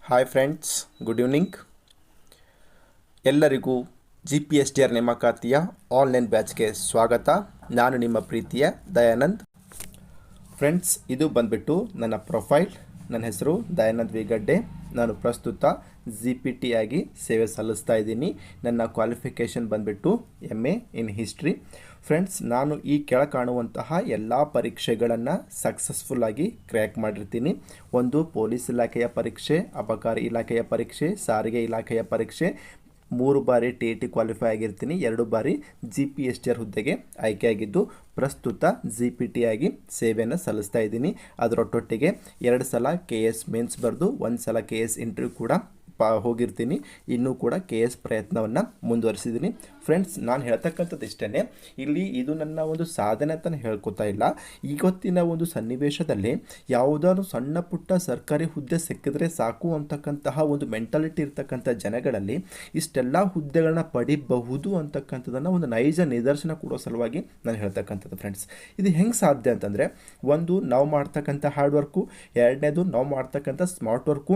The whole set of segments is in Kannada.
Hi friends, good evening. ಎಲ್ಲರಿಗೂ GPSTR ನೇಮಕಾತಿಯ ಆನ್ಲೈನ್ ಬ್ಯಾಚ್ಗೆ ಸ್ವಾಗತ. ನಾನು ನಿಮ್ಮ ಪ್ರೀತಿಯ ದಯಾನಂದ್. ಫ್ರೆಂಡ್ಸ್, ಇದು ಬಂದ್ಬಿಟ್ಟು ನನ್ನ ಪ್ರೊಫೈಲ್. ನನ್ನ ಹೆಸರು ದಯಾನಂದ್ ವಿಗಡ್ಡೆ. ನಾನು ಪ್ರಸ್ತುತ GPT ಆಗಿ ಸೇವೆ ಸಲ್ಲಿಸ್ತಾ ಇದ್ದೀನಿ. ನನ್ನ ಕ್ವಾಲಿಫಿಕೇಷನ್ ಬಂದ್ಬಿಟ್ಟು MA ಇನ್ ಹಿಸ್ಟ್ರಿ. ಫ್ರೆಂಡ್ಸ್, ನಾನು ಈ ಕೆಳ ಕಾಣುವಂತಹ ಎಲ್ಲ ಪರೀಕ್ಷೆಗಳನ್ನು ಸಕ್ಸಸ್ಫುಲ್ಲಾಗಿ ಕ್ರ್ಯಾಕ್ ಮಾಡಿರ್ತೀನಿ. ಒಂದು ಪೊಲೀಸ್ ಇಲಾಖೆಯ ಪರೀಕ್ಷೆ, ಅಬಕಾರಿ ಇಲಾಖೆಯ ಪರೀಕ್ಷೆ, ಸಾರಿಗೆ ಇಲಾಖೆಯ ಪರೀಕ್ಷೆ, 3 ಬಾರಿ TET ಕ್ವಾಲಿಫೈ ಆಗಿರ್ತೀನಿ, 2 ಬಾರಿ GPSTR ಹುದ್ದೆಗೆ ಆಯ್ಕೆಯಾಗಿದ್ದು ಪ್ರಸ್ತುತ GPT ಆಗಿ ಸೇವೆಯನ್ನು ಸಲ್ಲಿಸ್ತಾ ಇದ್ದೀನಿ. ಅದರೊಟ್ಟೊಟ್ಟಿಗೆ 2 ಸಲ KS ಮೇನ್ಸ್ ಬರೆದು 1 ಸಲ KS ಇಂಟರ್ವ್ಯೂ ಕೂಡ ಹೋಗಿರ್ತೀನಿ. ಇನ್ನೂ ಕೂಡ KS ಪ್ರಯತ್ನವನ್ನು ಮುಂದುವರಿಸಿದ್ದೀನಿ. ಫ್ರೆಂಡ್ಸ್, ನಾನು ಹೇಳ್ತಕ್ಕಂಥದ್ದು ಇಷ್ಟೇ. ಇಲ್ಲಿ ಇದು ನನ್ನ ಒಂದು ಸಾಧನೆ ಅಂತ ಹೇಳ್ಕೊತಾ ಇಲ್ಲ. ಇವತ್ತಿನ ಒಂದು ಸನ್ನಿವೇಶದಲ್ಲಿ ಯಾವುದಾದ್ರು ಸಣ್ಣ ಪುಟ್ಟ ಸರ್ಕಾರಿ ಹುದ್ದೆ ಸಿಕ್ಕಿದ್ರೆ ಸಾಕು ಅಂತಕ್ಕಂತಹ ಒಂದು ಮೆಂಟಾಲಿಟಿ ಇರ್ತಕ್ಕಂಥ ಜನಗಳಲ್ಲಿ ಇಷ್ಟೆಲ್ಲ ಹುದ್ದೆಗಳನ್ನ ಪಡಿಬಹುದು ಅಂತಕ್ಕಂಥದ್ದನ್ನು ಒಂದು ನೈಜ ನಿದರ್ಶನ ಕೊಡೋ ಸಲುವಾಗಿ ನಾನು ಹೇಳ್ತಕ್ಕಂಥದ್ದು. ಫ್ರೆಂಡ್ಸ್, ಇದು ಹೆಂಗೆ ಸಾಧ್ಯ ಅಂತಂದರೆ, ಒಂದು ನಾವು ಮಾಡ್ತಕ್ಕಂಥ ಹಾರ್ಡ್ ವರ್ಕು, ಎರಡನೇದು ನಾವು ಮಾಡ್ತಕ್ಕಂಥ ಸ್ಮಾರ್ಟ್ ವರ್ಕು,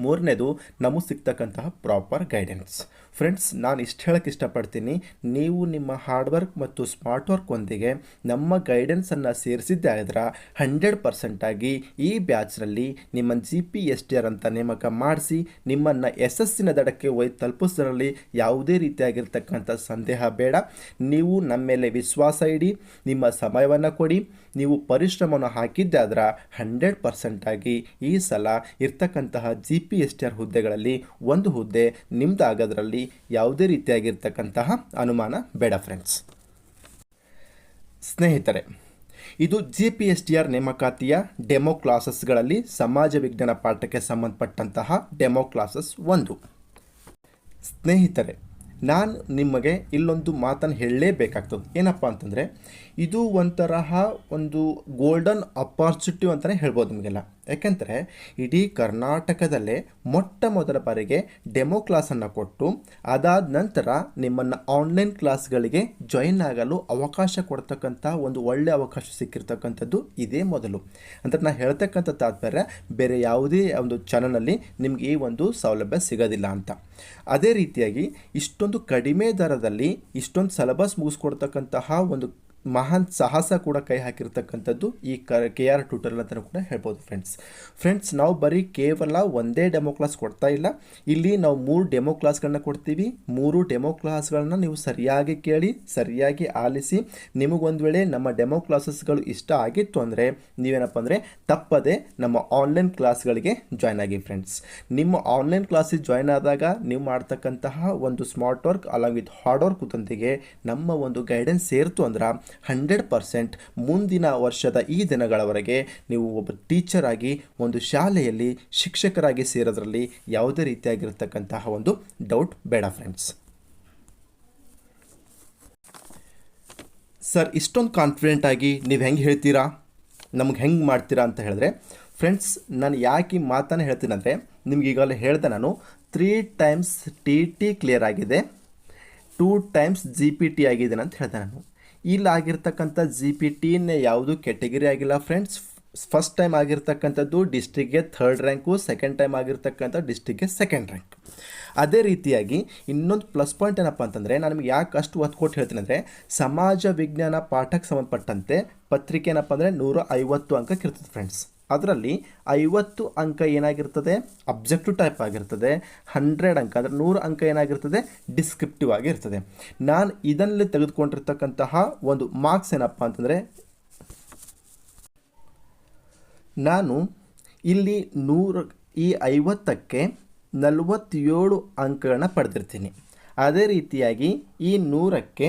ಮೂರನೇದು ನಮಗೆ ಸಿಗ್ತಕ್ಕಂತಹ ಪ್ರಾಪರ್ ಗೈಡೆನ್ಸ್. ಫ್ರೆಂಡ್ಸ್, ನಾನು ಇಷ್ಟು ಹೇಳೋಕ್ಕೆ ಇಷ್ಟಪಡ್ತೀನಿ, ನೀವು ನಿಮ್ಮ ಹಾರ್ಡ್ ವರ್ಕ್ ಮತ್ತು ಸ್ಮಾರ್ಟ್ ವರ್ಕ್ ಒಂದಿಗೆ ನಮ್ಮ ಗೈಡೆನ್ಸನ್ನು ಸೇರಿಸಿದ್ದೇ ಆಗಿದ್ರೆ 100% ಆಗಿ ಈ ಬ್ಯಾಚ್ನಲ್ಲಿ ನಿಮ್ಮ GPSTR ಅಂತ ನೇಮಕ ಮಾಡಿಸಿ ನಿಮ್ಮನ್ನು ಯಶಸ್ಸಿನ ದಡಕ್ಕೆ ತಲುಪಿಸೋದ್ರಲ್ಲಿ ಯಾವುದೇ ರೀತಿಯಾಗಿರ್ತಕ್ಕಂಥ ಸಂದೇಹ ಬೇಡ. ನೀವು ನಮ್ಮ ಮೇಲೆ ವಿಶ್ವಾಸ ಇಡಿ, ನಿಮ್ಮ ಸಮಯವನ್ನು ಕೊಡಿ, ನೀವು ಪರಿಶ್ರಮವನ್ನು ಹಾಕಿದ್ದೆ ಆದ್ರೆ 100% ಆಗಿ ಈ ಸಲ ಇರ್ತಕ್ಕಂತಹ GPSTR ಹುದ್ದೆಗಳಲ್ಲಿ ಒಂದು ಹುದ್ದೆ ನಿಮ್ದಾಗೋದ್ರಲ್ಲಿ ಯಾವುದೇ ರೀತಿಯಾಗಿರ್ತಕ್ಕಂತಹ ಅನುಮಾನ ಬೇಡ. ಫ್ರೆಂಡ್ಸ್, ಸ್ನೇಹಿತರೆ, ಇದು GPSTR ನೇಮಕಾತಿಯ ಡೆಮೋ ಕ್ಲಾಸಸ್ಗಳಲ್ಲಿ ಸಮಾಜ ವಿಜ್ಞಾನ ಪಾಠಕ್ಕೆ ಸಂಬಂಧಪಟ್ಟಂತಹ ಡೆಮೋ ಕ್ಲಾಸಸ್ 1. ಸ್ನೇಹಿತರೆ, ನಾನು ನಿಮಗೆ ಇಲ್ಲೊಂದು ಮಾತನ್ನು ಹೇಳಲೇಬೇಕಾಗ್ತದೆ. ಏನಪ್ಪ ಅಂತಂದರೆ, ಇದು ಒಂಥರಹ ಒಂದು ಗೋಲ್ಡನ್ ಅಪಾರ್ಚುನಿಟಿ ಅಂತಲೇ ಹೇಳ್ಬೋದು ನಿಮಗೆಲ್ಲ. ಯಾಕೆಂದರೆ ಇಡೀ ಕರ್ನಾಟಕದಲ್ಲೇ ಮೊಟ್ಟ ಮೊದಲ ಬಾರಿಗೆ ಡೆಮೋ ಕ್ಲಾಸನ್ನು ಕೊಟ್ಟು ಅದಾದ ನಂತರ ನಿಮ್ಮನ್ನು ಆನ್ಲೈನ್ ಕ್ಲಾಸ್ಗಳಿಗೆ ಜಾಯಿನ್ ಆಗಲು ಅವಕಾಶ ಕೊಡ್ತಕ್ಕಂಥ ಒಂದು ಒಳ್ಳೆಯ ಅವಕಾಶ ಸಿಕ್ಕಿರ್ತಕ್ಕಂಥದ್ದು ಇದೇ ಮೊದಲು. ಅಂದರೆ ನಾನು ಹೇಳ್ತಕ್ಕಂಥ ತಾತ್ಪರ್ಯ ಬೇರೆ ಯಾವುದೇ ಒಂದು ಚಾನಲಲ್ಲಿ ನಿಮಗೆ ಈ ಒಂದು ಸೌಲಭ್ಯ ಸಿಗೋದಿಲ್ಲ ಅಂತ. ಅದೇ ರೀತಿಯಾಗಿ ಇಷ್ಟೊಂದು ಕಡಿಮೆ ದರದಲ್ಲಿ ಇಷ್ಟೊಂದು ಸಿಲೆಬಸ್ ಮುಗಿಸ್ಕೊಡ್ತಕ್ಕಂತಹ ಒಂದು ಮಹಾನ್ ಸಾಹಸ ಕೂಡ ಕೈ ಹಾಕಿರ್ತಕ್ಕಂಥದ್ದು ಈ KR ಟ್ಯೂಟೋರಿಯಲ್ ಅಂತಲೂ ಕೂಡ ಹೇಳ್ಬೋದು. ಫ್ರೆಂಡ್ಸ್, ನಾವು ಬರೀ ಕೇವಲ ಒಂದೇ ಡೆಮೋ ಕ್ಲಾಸ್ ಕೊಡ್ತಾ ಇಲ್ಲ. ಇಲ್ಲಿ ನಾವು 3 ಡೆಮೋ ಕ್ಲಾಸ್ಗಳನ್ನ ಕೊಡ್ತೀವಿ. 3 ಡೆಮೋ ಕ್ಲಾಸ್ಗಳನ್ನ ನೀವು ಸರಿಯಾಗಿ ಕೇಳಿ, ಸರಿಯಾಗಿ ಆಲಿಸಿ. ನಿಮಗೊಂದು ವೇಳೆ ನಮ್ಮ ಡೆಮೋ ಕ್ಲಾಸಸ್ಗಳು ಇಷ್ಟ ಆಗಿತ್ತು ಅಂದರೆ ನೀವೇನಪ್ಪ ಅಂದರೆ ತಪ್ಪದೆ ನಮ್ಮ ಆನ್ಲೈನ್ ಕ್ಲಾಸ್ಗಳಿಗೆ ಜಾಯ್ನ್ ಆಗಿ. ಫ್ರೆಂಡ್ಸ್, ನಿಮ್ಮ ಆನ್ಲೈನ್ ಕ್ಲಾಸಿಗೆ ಜಾಯ್ನ್ ಆದಾಗ ನೀವು ಮಾಡ್ತಕ್ಕಂತಹ ಒಂದು smart work along with hard work ಜೊತೆಗೆ ನಮ್ಮ ಒಂದು ಗೈಡೆನ್ಸ್ ಸೇರ್ತು ಅಂದ್ರೆ 100% ಮುಂದಿನ ವರ್ಷದ ಈ ದಿನಗಳವರೆಗೆ ನೀವು ಒಬ್ಬ ಟೀಚರ್ ಆಗಿ ಒಂದು ಶಾಲೆಯಲ್ಲಿ ಶಿಕ್ಷಕರಾಗಿ ಸೇರೋದ್ರಲ್ಲಿ ಯಾವುದೇ ರೀತಿಯಾಗಿರ್ತಕ್ಕಂತಹ ಒಂದು ಡೌಟ್ ಬೇಡ. ಫ್ರೆಂಡ್ಸ್, ಸರ್, ಇಷ್ಟೊಂದು ಕಾನ್ಫಿಡೆಂಟ್ ಆಗಿ ನೀವು ಹೆಂಗೆ ಹೇಳ್ತೀರಾ, ನಮ್ಗೆ ಹೆಂಗೆ ಮಾಡ್ತೀರಾ ಅಂತ ಹೇಳಿದ್ರೆ, ಫ್ರೆಂಡ್ಸ್, ನಾನು ಯಾಕೆ ಈ ಮಾತನ್ನು ಹೇಳ್ತೀನಿ ಅಂದರೆ, ನಿಮ್ಗೆ ಈಗಾಗಲೇ ಹೇಳಿದೆ, ನಾನು 3 ಟೈಮ್ಸ್ TET ಕ್ಲಿಯರ್ ಆಗಿದೆ, 2 ಟೈಮ್ಸ್ GPT ಆಗಿದ್ದೇನೆ ಅಂತ ಹೇಳ್ದೆ. ನಾನು ಇಲ್ಲಾಗಿರ್ತಕ್ಕಂಥ GPTನೇ ಯಾವುದು ಕೆಟಗರಿ ಆಗಿಲ್ಲ. ಫ್ರೆಂಡ್ಸ್, ಫಸ್ಟ್ ಟೈಮ್ ಆಗಿರ್ತಕ್ಕಂಥದ್ದು ಡಿಸ್ಟ್ರಿಕ್ಗೆ 3rd ರ್ಯಾಂಕು, ಸೆಕೆಂಡ್ ಟೈಮ್ ಆಗಿರ್ತಕ್ಕಂಥ ಡಿಸ್ಟ್ರಿಕ್ಗೆ 2nd ರ್ಯಾಂಕ್. ಅದೇ ರೀತಿಯಾಗಿ ಇನ್ನೊಂದು ಪ್ಲಸ್ ಪಾಯಿಂಟ್ ಏನಪ್ಪ ಅಂತಂದರೆ, ನಾನು ನಿಮಗೆ ಯಾಕೆ ಅಷ್ಟು ಒತ್ತು ಕೊಟ್ಟು ಹೇಳ್ತೀನಿ ಅಂದರೆ, ಸಮಾಜ ವಿಜ್ಞಾನ ಪಾಠಕ್ಕೆ ಸಂಬಂಧಪಟ್ಟಂತೆ ಪತ್ರಿಕೆ ಏನಪ್ಪ ಅಂದರೆ 150 ಅಂಕಕ್ಕೆ ಇರ್ತದೆ. ಫ್ರೆಂಡ್ಸ್, ಅದರಲ್ಲಿ 50 ಅಂಕ ಏನಾಗಿರ್ತದೆ, ಅಬ್ಜೆಕ್ಟಿವ್ ಟೈಪ್ ಆಗಿರ್ತದೆ. 100 ಅಂಕ ಅಂದರೆ 100 ಅಂಕ ಏನಾಗಿರ್ತದೆ, ಡಿಸ್ಕ್ರಿಪ್ಟಿವ್ ಆಗಿರ್ತದೆ. ನಾನು ಇದರಲ್ಲಿ ತೆಗೆದುಕೊಂಡಿರ್ತಕ್ಕಂತಹ ಒಂದು ಮಾರ್ಕ್ಸ್ ಏನಪ್ಪ ಅಂತಂದರೆ, ನಾನು ಇಲ್ಲಿ 50ಕ್ಕೆ 47 ಅಂಕಗಳನ್ನ ಪಡೆದಿರ್ತೀನಿ. ಅದೇ ರೀತಿಯಾಗಿ ಈ 100ಕ್ಕೆ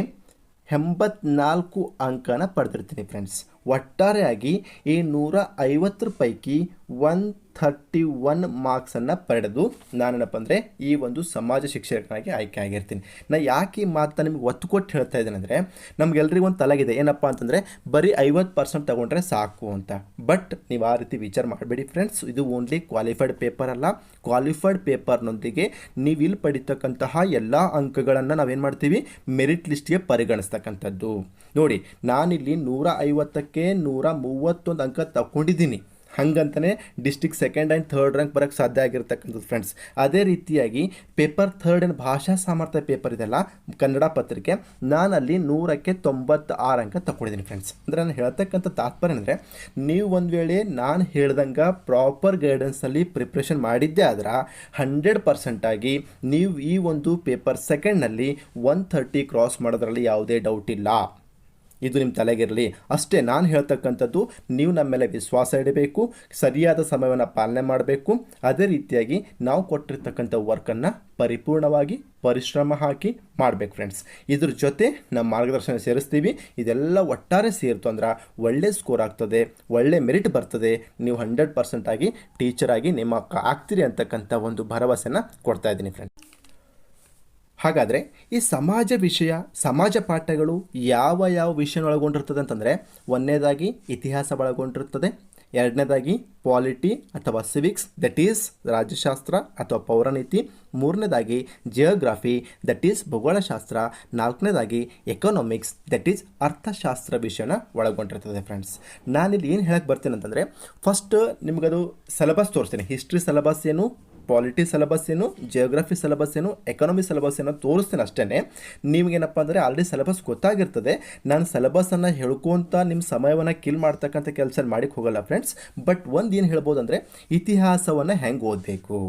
84 ಅಂಕನ ಪಡೆದಿರ್ತೀನಿ. ಫ್ರೆಂಡ್ಸ್, ಒಟ್ಟಾರೆಯಾಗಿ ಈ 150 ಪೈಕಿ 131 ಮಾರ್ಕ್ಸನ್ನು ಪಡೆದು ನಾನೇನಪ್ಪ ಅಂದರೆ ಈ ಒಂದು ಸಮಾಜ ಶಿಕ್ಷಕನಾಗಿ ಆಯ್ಕೆ ಆಗಿರ್ತೀನಿ. ನಾನು ಯಾಕೆ ಈ ಮಾತನ್ನು ನಿಮ್ಗೆ ಒತ್ತು ಕೊಟ್ಟು ಹೇಳ್ತಾ ಇದ್ದೇನೆ ಅಂದರೆ, ನಮಗೆಲ್ರಿಗೂ ಒಂದು ತಲೆಗಿದೆ ಏನಪ್ಪ ಅಂತಂದರೆ, ಬರೀ 50% ತೊಗೊಂಡ್ರೆ ಸಾಕು ಅಂತ. ಬಟ್ ನೀವು ಆ ರೀತಿ ವಿಚಾರ ಮಾಡಬೇಡಿ. ಫ್ರೆಂಡ್ಸ್, ಇದು ಓನ್ಲಿ ಕ್ವಾಲಿಫೈಡ್ ಪೇಪರ್ ಅಲ್ಲ. ಕ್ವಾಲಿಫೈಡ್ ಪೇಪರ್ನೊಂದಿಗೆ ನೀವು ಇಲ್ಲಿ ಪಡಿತಕ್ಕಂತಹ ಎಲ್ಲ ಅಂಕಗಳನ್ನು ನಾವೇನು ಮಾಡ್ತೀವಿ, ಮೆರಿಟ್ ಲಿಸ್ಟ್ಗೆ ಪರಿಗಣಿಸ್ತಕ್ಕಂಥದ್ದು. ನೋಡಿ, ನಾನಿಲ್ಲಿ 150ಕ್ಕೆ 131 ಅಂಕ ತಗೊಂಡಿದ್ದೀನಿ. ಹಾಗಂತಲೇ district second and third rank ಬರೋಕ್ಕೆ ಸಾಧ್ಯ ಆಗಿರ್ತಕ್ಕಂಥದ್ದು ಫ್ರೆಂಡ್ಸ್. ಅದೇ ರೀತಿಯಾಗಿ ಪೇಪರ್ ಥರ್ಡ್ ಏನು ಭಾಷಾ ಸಾಮರ್ಥ್ಯ ಪೇಪರ್ ಇದೆಲ್ಲ ಕನ್ನಡ ಪತ್ರಿಕೆ, ನಾನಲ್ಲಿ 100ಕ್ಕೆ 96 ಅಂಕ ತಗೊಂಡಿದ್ದೀನಿ ಫ್ರೆಂಡ್ಸ್. ಅಂದರೆ ನಾನು ಹೇಳ್ತಕ್ಕಂಥ ತಾತ್ಪರ್ಯ ಅಂದರೆ, ನೀವು ಒಂದು ವೇಳೆ ನಾನು ಹೇಳ್ದಂಗೆ ಪ್ರಾಪರ್ ಗೈಡೆನ್ಸಲ್ಲಿ ಪ್ರಿಪ್ರೇಷನ್ ಮಾಡಿದ್ದೇ ಆದ್ರೆ 100% ಆಗಿ ನೀವು ಈ ಒಂದು ಪೇಪರ್ ಸೆಕೆಂಡ್ನಲ್ಲಿ 130 ಕ್ರಾಸ್ ಮಾಡೋದ್ರಲ್ಲಿ ಯಾವುದೇ ಡೌಟ್ ಇಲ್ಲ. ಇದು ನಿಮ್ಮ ತಲೆಗಿರಲಿ ಅಷ್ಟೇ. ನಾನು ಹೇಳ್ತಕ್ಕಂಥದ್ದು ನೀವು ನಮ್ಮ ಮೇಲೆ ವಿಶ್ವಾಸ ಇಡಬೇಕು, ಸರಿಯಾದ ಸಮಯವನ್ನು ಪಾಲನೆ ಮಾಡಬೇಕು. ಅದೇ ರೀತಿಯಾಗಿ ನಾವು ಕೊಟ್ಟಿರ್ತಕ್ಕಂಥ ವರ್ಕನ್ನು ಪರಿಪೂರ್ಣವಾಗಿ ಪರಿಶ್ರಮ ಹಾಕಿ ಮಾಡಬೇಕು ಫ್ರೆಂಡ್ಸ್. ಇದ್ರ ಜೊತೆ ನಮ್ಮ ಮಾರ್ಗದರ್ಶನ ಸೇರಿಸ್ತೀವಿ. ಇದೆಲ್ಲ ಒಟ್ಟಾರೆ ಸೇರಿತು ಅಂದ್ರೆ ಒಳ್ಳೆ ಸ್ಕೋರ್ ಆಗ್ತದೆ, ಒಳ್ಳೆ ಮೆರಿಟ್ ಬರ್ತದೆ. ನೀವು 100% ಆಗಿ ಟೀಚರ್ ಆಗಿ ನಿಮ್ಮ ಆಗ್ತೀರಿ ಅಂತಕ್ಕಂಥ ಒಂದು ಭರವಸೆನ ಕೊಡ್ತಾ ಇದ್ದೀನಿ ಫ್ರೆಂಡ್ಸ್. ಹಾಗಾದರೆ ಈ ಸಮಾಜ ವಿಷಯ, ಸಮಾಜ ಪಾಠಗಳು ಯಾವ ಯಾವ ವಿಷಯ ಒಳಗೊಂಡಿರ್ತದೆ ಅಂತಂದರೆ, ಒಂದನೇದಾಗಿ ಇತಿಹಾಸ ಒಳಗೊಂಡಿರ್ತದೆ, ಎರಡನೇದಾಗಿ ಪಾಲಿಟಿ ಅಥವಾ ಸಿವಿಕ್ಸ್ ದಟ್ ಈಸ್ ರಾಜ್ಯಶಾಸ್ತ್ರ ಅಥವಾ ಪೌರನೀತಿ, ಮೂರನೇದಾಗಿ ಜಿಯೋಗ್ರಫಿ ದಟ್ ಈಸ್ ಭೂಗೋಳಶಾಸ್ತ್ರ, ನಾಲ್ಕನೇದಾಗಿ ಎಕನಾಮಿಕ್ಸ್ ದಟ್ ಈಸ್ ಅರ್ಥಶಾಸ್ತ್ರ ವಿಷಯನ ಒಳಗೊಂಡಿರ್ತದೆ ಫ್ರೆಂಡ್ಸ್. ನಾನಿಲ್ಲಿ ಏನು ಹೇಳಕ್ಕೆ ಬರ್ತೀನಿ ಅಂತಂದರೆ, ಫಸ್ಟ್ ನಿಮಗದು ಸಿಲೆಬಸ್ ತೋರಿಸ್ತೀನಿ. ಹಿಸ್ಟ್ರಿ ಸಿಲೆಬಸ್ ಏನು, ಪಾಲಿಟಿ ಸಿಲೆಬಸ್ ಏನು, ಜಿಯೋಗ್ರಫಿ ಸಿಲೆಬಸ್ ಏನು, ಎಕನಾಮಿ ಸಿಲೆಬಸ್ ಏನೋ ತೋರಿಸ್ತೀನಿ ಅಷ್ಟೇ. ನಿಮಗೇನಪ್ಪ ಅಂದರೆ ಆಲ್ರೆಡಿ ಸಿಲೆಬಸ್ ಗೊತ್ತಾಗಿರ್ತದೆ. ನಾನು ಸಿಲೆಬಸನ್ನು ಹೇಳ್ಕೊತ ನಿಮ್ಮ ಸಮಯವನ್ನು ಕಿಲ್ ಮಾಡ್ತಕ್ಕಂಥ ಕೆಲಸ ಮಾಡಿಕ್ಕೆ ಹೋಗಲ್ಲ ಫ್ರೆಂಡ್ಸ್. ಬಟ್ ಒಂದು ಏನು ಹೇಳ್ಬೋದು ಅಂದರೆ, ಇತಿಹಾಸವನ್ನು ಹೆಂಗೆ ಓದಬೇಕು,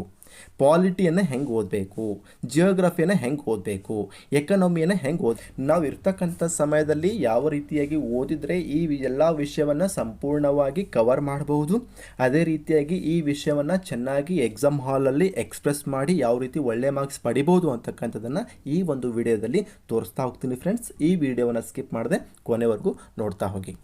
ಪಾಲಿಟಿಯನ್ನು ಹೆಂಗೆ ಓದಬೇಕು, ಜಿಯೋಗ್ರಫಿಯನ್ನು ಹೆಂಗೆ ಓದಬೇಕು, ಎಕನಾಮಿಯನ್ನು ಹೆಂಗೆ ನಾವು ಇರ್ತಕ್ಕಂಥ ಸಮಯದಲ್ಲಿ ಯಾವ ರೀತಿಯಾಗಿ ಓದಿದರೆ ಈ ಎಲ್ಲ ವಿಷಯವನ್ನು ಸಂಪೂರ್ಣವಾಗಿ ಕವರ್ ಮಾಡಬಹುದು. ಅದೇ ರೀತಿಯಾಗಿ ಈ ವಿಷಯವನ್ನು ಚೆನ್ನಾಗಿ ಎಕ್ಸಾಮ್ ಹಾಲಲ್ಲಿ ಎಕ್ಸ್ಪ್ರೆಸ್ ಮಾಡಿ ಯಾವ ರೀತಿ ಒಳ್ಳೆ ಮಾರ್ಕ್ಸ್ ಪಡಿಬೋದು ಅಂತಕ್ಕಂಥದ್ದನ್ನು ಈ ಒಂದು ವಿಡಿಯೋದಲ್ಲಿ ತೋರಿಸ್ತಾ ಹೋಗ್ತೀನಿ ಫ್ರೆಂಡ್ಸ್. ಈ ವಿಡಿಯೋವನ್ನು ಸ್ಕಿಪ್ ಮಾಡದೆ ಕೊನೆವರೆಗೂ ನೋಡ್ತಾ ಹೋಗಿ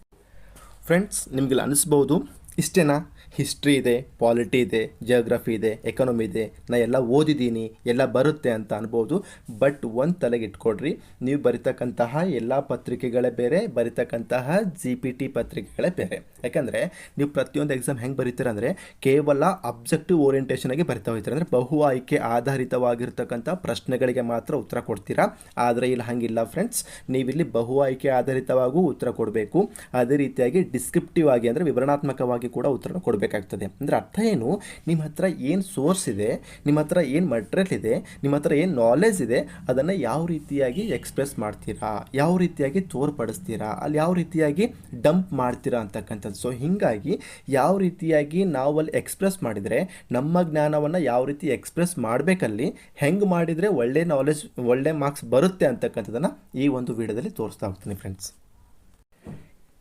ಫ್ರೆಂಡ್ಸ್. ನಿಮಗೆಲ್ಲ ಅನಿಸ್ಬೋದು, ಇಷ್ಟೇನಾ, ಹಿಸ್ಟ್ರಿ ಇದೆ, ಪಾಲಿಟಿ ಇದೆ, ಜಿಯೋಗ್ರಫಿ ಇದೆ, ಎಕನಾಮಿ ಇದೆ, ನಾ ಎಲ್ಲ ಓದಿದ್ದೀನಿ, ಎಲ್ಲ ಬರುತ್ತೆ ಅಂತ ಅನ್ಬೋದು. ಬಟ್ ಒಂದು ತಲೆಗೆ ಇಟ್ಕೊಡ್ರಿ, ನೀವು ಬರಿತಕ್ಕಂತಹ ಎಲ್ಲ ಪತ್ರಿಕೆಗಳೇ ಬೇರೆ, ಬರಿತಕ್ಕಂತಹ GPT ಪತ್ರಿಕೆಗಳೇ ಬೇರೆ. ಯಾಕಂದರೆ ನೀವು ಪ್ರತಿಯೊಂದು ಎಕ್ಸಾಮ್ ಹೆಂಗೆ ಬರೀತೀರ ಅಂದರೆ, ಕೇವಲ ಅಬ್ಜೆಕ್ಟಿವ್ ಓರಿಯೆಂಟೇಷನಾಗಿ ಬರಿತಾ ಹೋಗ್ತೀರ. ಅಂದರೆ ಬಹು ಆಯ್ಕೆ ಆಧಾರಿತವಾಗಿರ್ತಕ್ಕಂಥ ಪ್ರಶ್ನೆಗಳಿಗೆ ಮಾತ್ರ ಉತ್ತರ ಕೊಡ್ತೀರಾ. ಆದರೆ ಇಲ್ಲಿ ಹಾಗಿಲ್ಲ ಫ್ರೆಂಡ್ಸ್, ನೀವಿಲ್ಲಿ ಬಹು ಆಯ್ಕೆ ಆಧಾರಿತವಾಗೂ ಉತ್ತರ ಕೊಡಬೇಕು. ಅದೇ ರೀತಿಯಾಗಿ ಡಿಸ್ಕ್ರಿಪ್ಟಿವ್ ಆಗಿ ಅಂದರೆ ವಿವರಣಾತ್ಮಕವಾಗಿ ಕೂಡ ಉತ್ತರ ಕೊಡಬೇಕಾಗ್ತದೆ. ಅಂದರೆ ಅರ್ಥ ಏನು, ನಿಮ್ಮ ಹತ್ರ ಏನು ಸೋರ್ಸ್ ಇದೆ, ನಿಮ್ಮ ಹತ್ರ ಏನು ಮಟೀರಿಯಲ್ ಇದೆ, ನಿಮ್ಮ ಹತ್ರ ಏನು ನಾಲೆಜ್ ಇದೆ, ಅದನ್ನು ಯಾವ ರೀತಿಯಾಗಿ ಎಕ್ಸ್ಪ್ರೆಸ್ ಮಾಡ್ತೀರಾ, ಯಾವ ರೀತಿಯಾಗಿ ತೋರ್ಪಡಿಸ್ತೀರಾ, ಅಲ್ಲಿ ಯಾವ ರೀತಿಯಾಗಿ ಡಂಪ್ ಮಾಡ್ತೀರಾ ಅಂತಕ್ಕಂಥದ್ದು. ಸೊ ಹೀಗಾಗಿ ಯಾವ ರೀತಿಯಾಗಿ ನಾವು ಅಲ್ಲಿ ಎಕ್ಸ್ಪ್ರೆಸ್ ಮಾಡಿದರೆ, ನಮ್ಮ ಜ್ಞಾನವನ್ನು ಯಾವ ರೀತಿ ಎಕ್ಸ್ಪ್ರೆಸ್ ಮಾಡಬೇಕಲ್ಲಿ, ಹೆಂಗೆ ಮಾಡಿದರೆ ಒಳ್ಳೆ ನಾಲೆಜ್, ಒಳ್ಳೆ ಮಾರ್ಕ್ಸ್ ಬರುತ್ತೆ ಅಂತಕ್ಕಂಥದ್ದನ್ನು ಈ ಒಂದು ವಿಡಿಯೋದಲ್ಲಿ ತೋರಿಸ್ತಾ ಹೋಗ್ತೀನಿ ಫ್ರೆಂಡ್ಸ್.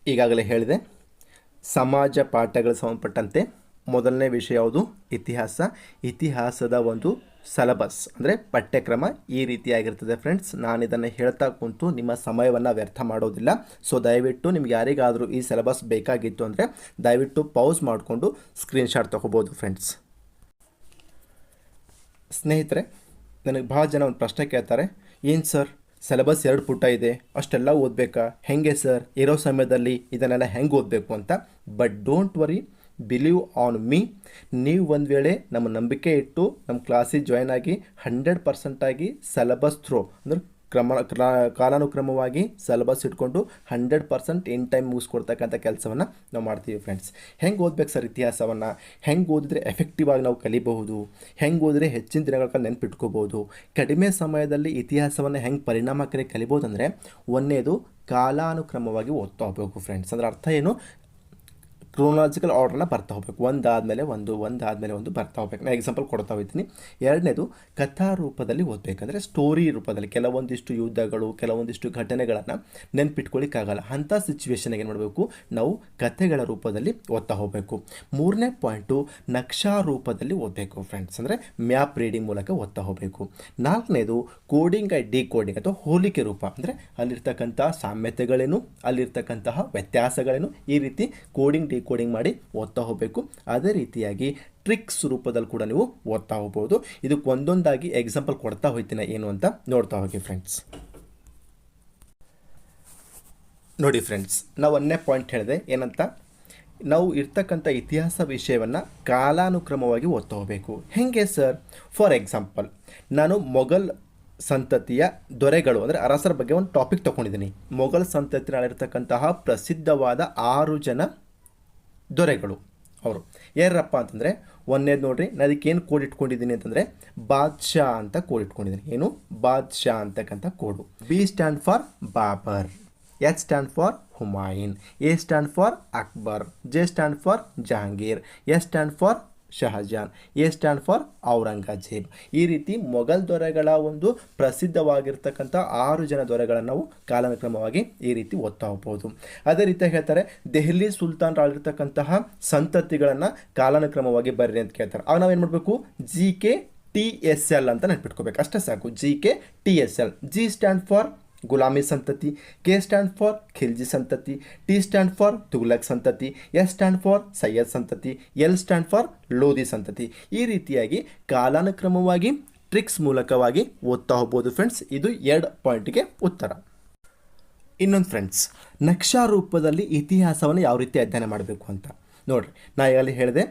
ಈಗಾಗಲೇ ಹೇಳಿದೆ, ಸಮಾಜ ಪಾಠಗಳಿಗೆ ಸಂಬಂಧಪಟ್ಟಂತೆ ಮೊದಲನೇ ವಿಷಯ ಯಾವುದು, ಇತಿಹಾಸ. ಇತಿಹಾಸದ ಒಂದು ಸಿಲೆಬಸ್ ಅಂದರೆ ಪಠ್ಯಕ್ರಮ ಈ ರೀತಿಯಾಗಿರ್ತದೆ ಫ್ರೆಂಡ್ಸ್. ನಾನು ಇದನ್ನು ಹೇಳ್ತಾ ಕುಂತು ನಿಮ್ಮ ಸಮಯವನ್ನು ವ್ಯರ್ಥ ಮಾಡೋದಿಲ್ಲ. ಸೊ ದಯವಿಟ್ಟು ನಿಮ್ಗೆ ಯಾರಿಗಾದರೂ ಈ ಸಿಲೆಬಸ್ ಬೇಕಾಗಿತ್ತು ಅಂದರೆ ದಯವಿಟ್ಟು ಪೌಸ್ ಮಾಡಿಕೊಂಡು ಸ್ಕ್ರೀನ್ಶಾಟ್ ತೊಗೋಬೋದು ಫ್ರೆಂಡ್ಸ್. ಸ್ನೇಹಿತರೆ, ನನಗೆ ಭಾಳ ಜನ ಒಂದು ಪ್ರಶ್ನೆ ಕೇಳ್ತಾರೆ, ಏನು ಸರ್ ಸಿಲೆಬಸ್ 2 ಪುಟ ಇದೆ, ಅಷ್ಟೆಲ್ಲ ಓದಬೇಕಾ, ಹೆಂಗೆ ಸರ್ ಇರೋ ಸಮಯದಲ್ಲಿ ಇದನ್ನೆಲ್ಲ ಹೆಂಗೆ ಓದಬೇಕು ಅಂತ. But don't worry, believe on me. ನೀವು ಒಂದು ವೇಳೆ ನಮ್ಮ ನಂಬಿಕೆ ಇಟ್ಟು ನಮ್ಮ ಕ್ಲಾಸಿಗೆ ಜಾಯ್ನ್ ಆಗಿ 100% ಆಗಿ ಸಿಲೆಬಸ್ ಥ್ರೂ ಅಂದರೆ ಕಾಲಾನುಕ್ರಮವಾಗಿ ಸಿಲೆಬಸ್ ಇಟ್ಕೊಂಡು 100% ಇನ್ ಟೈಮ್ ಮುಗಿಸ್ಕೊಡ್ತಕ್ಕಂಥ ಕೆಲಸವನ್ನು ನಾವು ಮಾಡ್ತೀವಿ ಫ್ರೆಂಡ್ಸ್. ಹೆಂಗೆ ಓದ್ಬೇಕು ಸರ್ ಇತಿಹಾಸವನ್ನು, ಹೆಂಗೆ ಓದಿದ್ರೆ ಎಫೆಕ್ಟಿವ್ ಆಗಿ ನಾವು ಕಲಿಬಹುದು, ಹೆಂಗೆ ಓದಿದ್ರೆ ಹೆಚ್ಚಿನ ದಿನಗಳ ನೆನಪಿಟ್ಕೋಬೋದು, ಕಡಿಮೆ ಸಮಯದಲ್ಲಿ ಇತಿಹಾಸವನ್ನು ಹೆಂಗೆ ಪರಿಣಾಮಕಾರಿ ಕಲಿಬೋದು ಅಂದರೆ, ಒಂದನೇದು ಕಾಲಾನುಕ್ರಮವಾಗಿ ಓದ್ತಾ ಹೋಗಬೇಕು ಫ್ರೆಂಡ್ಸ್. ಅಂದರೆ ಅರ್ಥ ಏನು, ಕ್ರೋನಾಲಜಿಕಲ್ ಆರ್ಡ್ರನ್ನ ಬರ್ತಾ ಹೋಗ್ಬೇಕು, ಒಂದಾದಮೇಲೆ ಒಂದು ಬರ್ತಾ ಹೋಗ್ಬೇಕು. ನಾನು ಎಕ್ಸಾಂಪಲ್ ಕೊಡ್ತಾ ಹೋಗ್ತೀನಿ. ಎರಡನೇದು ಕಥಾ ರೂಪದಲ್ಲಿ ಓದಬೇಕಂದ್ರೆ ಸ್ಟೋರಿ ರೂಪದಲ್ಲಿ ಕೆಲವೊಂದಿಷ್ಟು ಯುದ್ಧಗಳು, ಕೆಲವೊಂದಿಷ್ಟು ಘಟನೆಗಳನ್ನು ನೆನ್ಪಿಟ್ಕೊಳ್ಳಿಕ್ಕಾಗಲ್ಲ, ಅಂಥ ಸಿಚುವೇಶನ್ಗೆ ಏನು ಮಾಡಬೇಕು, ನಾವು ಕಥೆಗಳ ರೂಪದಲ್ಲಿ ಓದ್ತಾ ಹೋಗಬೇಕು. ಮೂರನೇ ಪಾಯಿಂಟು ನಕ್ಷಾ ರೂಪದಲ್ಲಿ ಓದಬೇಕು ಫ್ರೆಂಡ್ಸ್, ಅಂದರೆ ಮ್ಯಾಪ್ ರೀಡಿಂಗ್ ಮೂಲಕ ಓದ್ತಾ ಹೋಗಬೇಕು. ನಾಲ್ಕನೇದು ಕೋಡಿಂಗ್ ಆ್ಯಂಡ್ ಡಿಕೋಡಿಂಗ್ ಅಥವಾ ಹೋಲಿಕೆ ರೂಪ, ಅಂದರೆ ಅಲ್ಲಿರ್ತಕ್ಕಂಥ ಸಾಮ್ಯತೆಗಳೇನು, ಅಲ್ಲಿರ್ತಕ್ಕಂತಹ ವ್ಯತ್ಯಾಸಗಳೇನು, ಈ ರೀತಿ ಕೋಡಿಂಗ್ ಕೋಡಿಂಗ್ ಮಾಡಿ ಓದ್ತಾ ಹೋಗಬೇಕು. ಅದೇ ರೀತಿಯಾಗಿ ಟ್ರಿಕ್ಸ್ ರೂಪದಲ್ಲಿ ಕೂಡ ನೀವು ಓದ್ತಾ ಹೋಗ್ಬೋದು. ಇದಕ್ಕೆ ಒಂದೊಂದಾಗಿ ಎಕ್ಸಾಂಪಲ್ ಕೊಡ್ತಾ ಹೋಗ್ತೀನಿ ಏನು ಅಂತ ನೋಡ್ತಾ ಹೋಗಿ ಫ್ರೆಂಡ್ಸ್. ನೋಡಿ ಫ್ರೆಂಡ್ಸ್, ನಾವು ಒಂದನೇ ಪಾಯಿಂಟ್ ಹೇಳಿದೆ ಏನಂತ, ನಾವು ಇರ್ತಕ್ಕಂಥ ಇತಿಹಾಸ ವಿಷಯವನ್ನು ಕಾಲಾನುಕ್ರಮವಾಗಿ ಓದ್ತಾ ಹೋಗಬೇಕು. ಹೆಂಗೆ ಸರ್? ಫಾರ್ ಎಕ್ಸಾಂಪಲ್, ನಾನು ಮೊಘಲ್ ಸಂತತಿಯ ದೊರೆಗಳು ಅಂದರೆ ಅರಸರ ಬಗ್ಗೆ ಒಂದು ಟಾಪಿಕ್ ತೊಗೊಂಡಿದ್ದೀನಿ. ಮೊಘಲ್ ಸಂತತಿಯಲ್ಲಿರ್ತಕ್ಕಂತಹ ಪ್ರಸಿದ್ಧವಾದ 6 ಜನ ದೊರೆಗಳು. ಅವರು. ಯಾರಪ್ಪ ಅಂತಂದರೆ ಒಂದನೇದು ನೋಡ್ರಿ, ನಾನು ಅದಕ್ಕೆ ಏನು ಕೋಡ್ ಇಟ್ಕೊಂಡಿದ್ದೀನಿ ಅಂತಂದರೆ ಬಾದ್ಶಾ ಅಂತ ಕೋಡ್ ಇಟ್ಕೊಂಡಿದ್ದೀನಿ. ಏನು ಬಾದ್ಶಾ ಅಂತಕ್ಕಂಥ code. B stand for Babar, H stand for Humayun, A stand for Akbar, J stand for Jahangir, S stand for Shahjahan, A stand for Aurangzeb. ಈ ರೀತಿ ಮೊಘಲ್ ದೊರೆಗಳ ಒಂದು ಪ್ರಸಿದ್ಧವಾಗಿರ್ತಕ್ಕಂಥ 6 ಜನ ದೊರೆಗಳನ್ನು ನಾವು ಕಾಲಾನುಕ್ರಮವಾಗಿ ಈ ರೀತಿ ಓದ್ತಾ ಹೋಗ್ಬೋದು. ಅದೇ ರೀತಿಯಾಗಿ ಹೇಳ್ತಾರೆ ದೆಹಲಿ ಸುಲ್ತಾನರಾಗಿರ್ತಕ್ಕಂತಹ ಸಂತತಿಗಳನ್ನು ಕಾಲಾನುಕ್ರಮವಾಗಿ ಬರ್ರಿ ಅಂತ ಕೇಳ್ತಾರೆ. ಆಗ ನಾವೇನು ಮಾಡಬೇಕು, GKTSL ಅಂತ ನೆನ್ಪಿಟ್ಕೋಬೇಕು, ಅಷ್ಟೇ ಸಾಕು. GKTSL. ಜಿ ಸ್ಟ್ಯಾಂಡ್ ಫಾರ್ ಗುಲಾಮಿ ಸಂತತಿ, ಕೆ ಸ್ಟ್ಯಾಂಡ್ ಫಾರ್ ಖಿಲ್ಜಿ ಸಂತತಿ, ಟಿ ಸ್ಟ್ಯಾಂಡ್ ಫಾರ್ ತುಘಲಕ್ ಸಂತತಿ, ಎಸ್ ಸ್ಟ್ಯಾಂಡ್ ಫಾರ್ ಸೈಯದ್ ಸಂತತಿ, ಎಲ್ ಸ್ಟ್ಯಾಂಡ್ ಫಾರ್ ಲೋಧಿ ಸಂತತಿ. ಈ ರೀತಿಯಾಗಿ ಕಾಲಾನುಕ್ರಮವಾಗಿ ಟ್ರಿಕ್ಸ್ ಮೂಲಕವಾಗಿ ಓದ್ತಾ ಹೋಗ್ಬೋದು ಫ್ರೆಂಡ್ಸ್. ಇದು 2 ಪಾಯಿಂಟ್ಗೆ ಉತ್ತರ. ಇನ್ನೊಂದು ಫ್ರೆಂಡ್ಸ್, ನಕ್ಷಾ ರೂಪದಲ್ಲಿ ಇತಿಹಾಸವನ್ನು ಯಾವ ರೀತಿ ಅಧ್ಯಯನ ಮಾಡಬೇಕು ಅಂತ ನೋಡಿರಿ. ನಾ ಈಗಾಗಲೇ ಹೇಳಿದೆ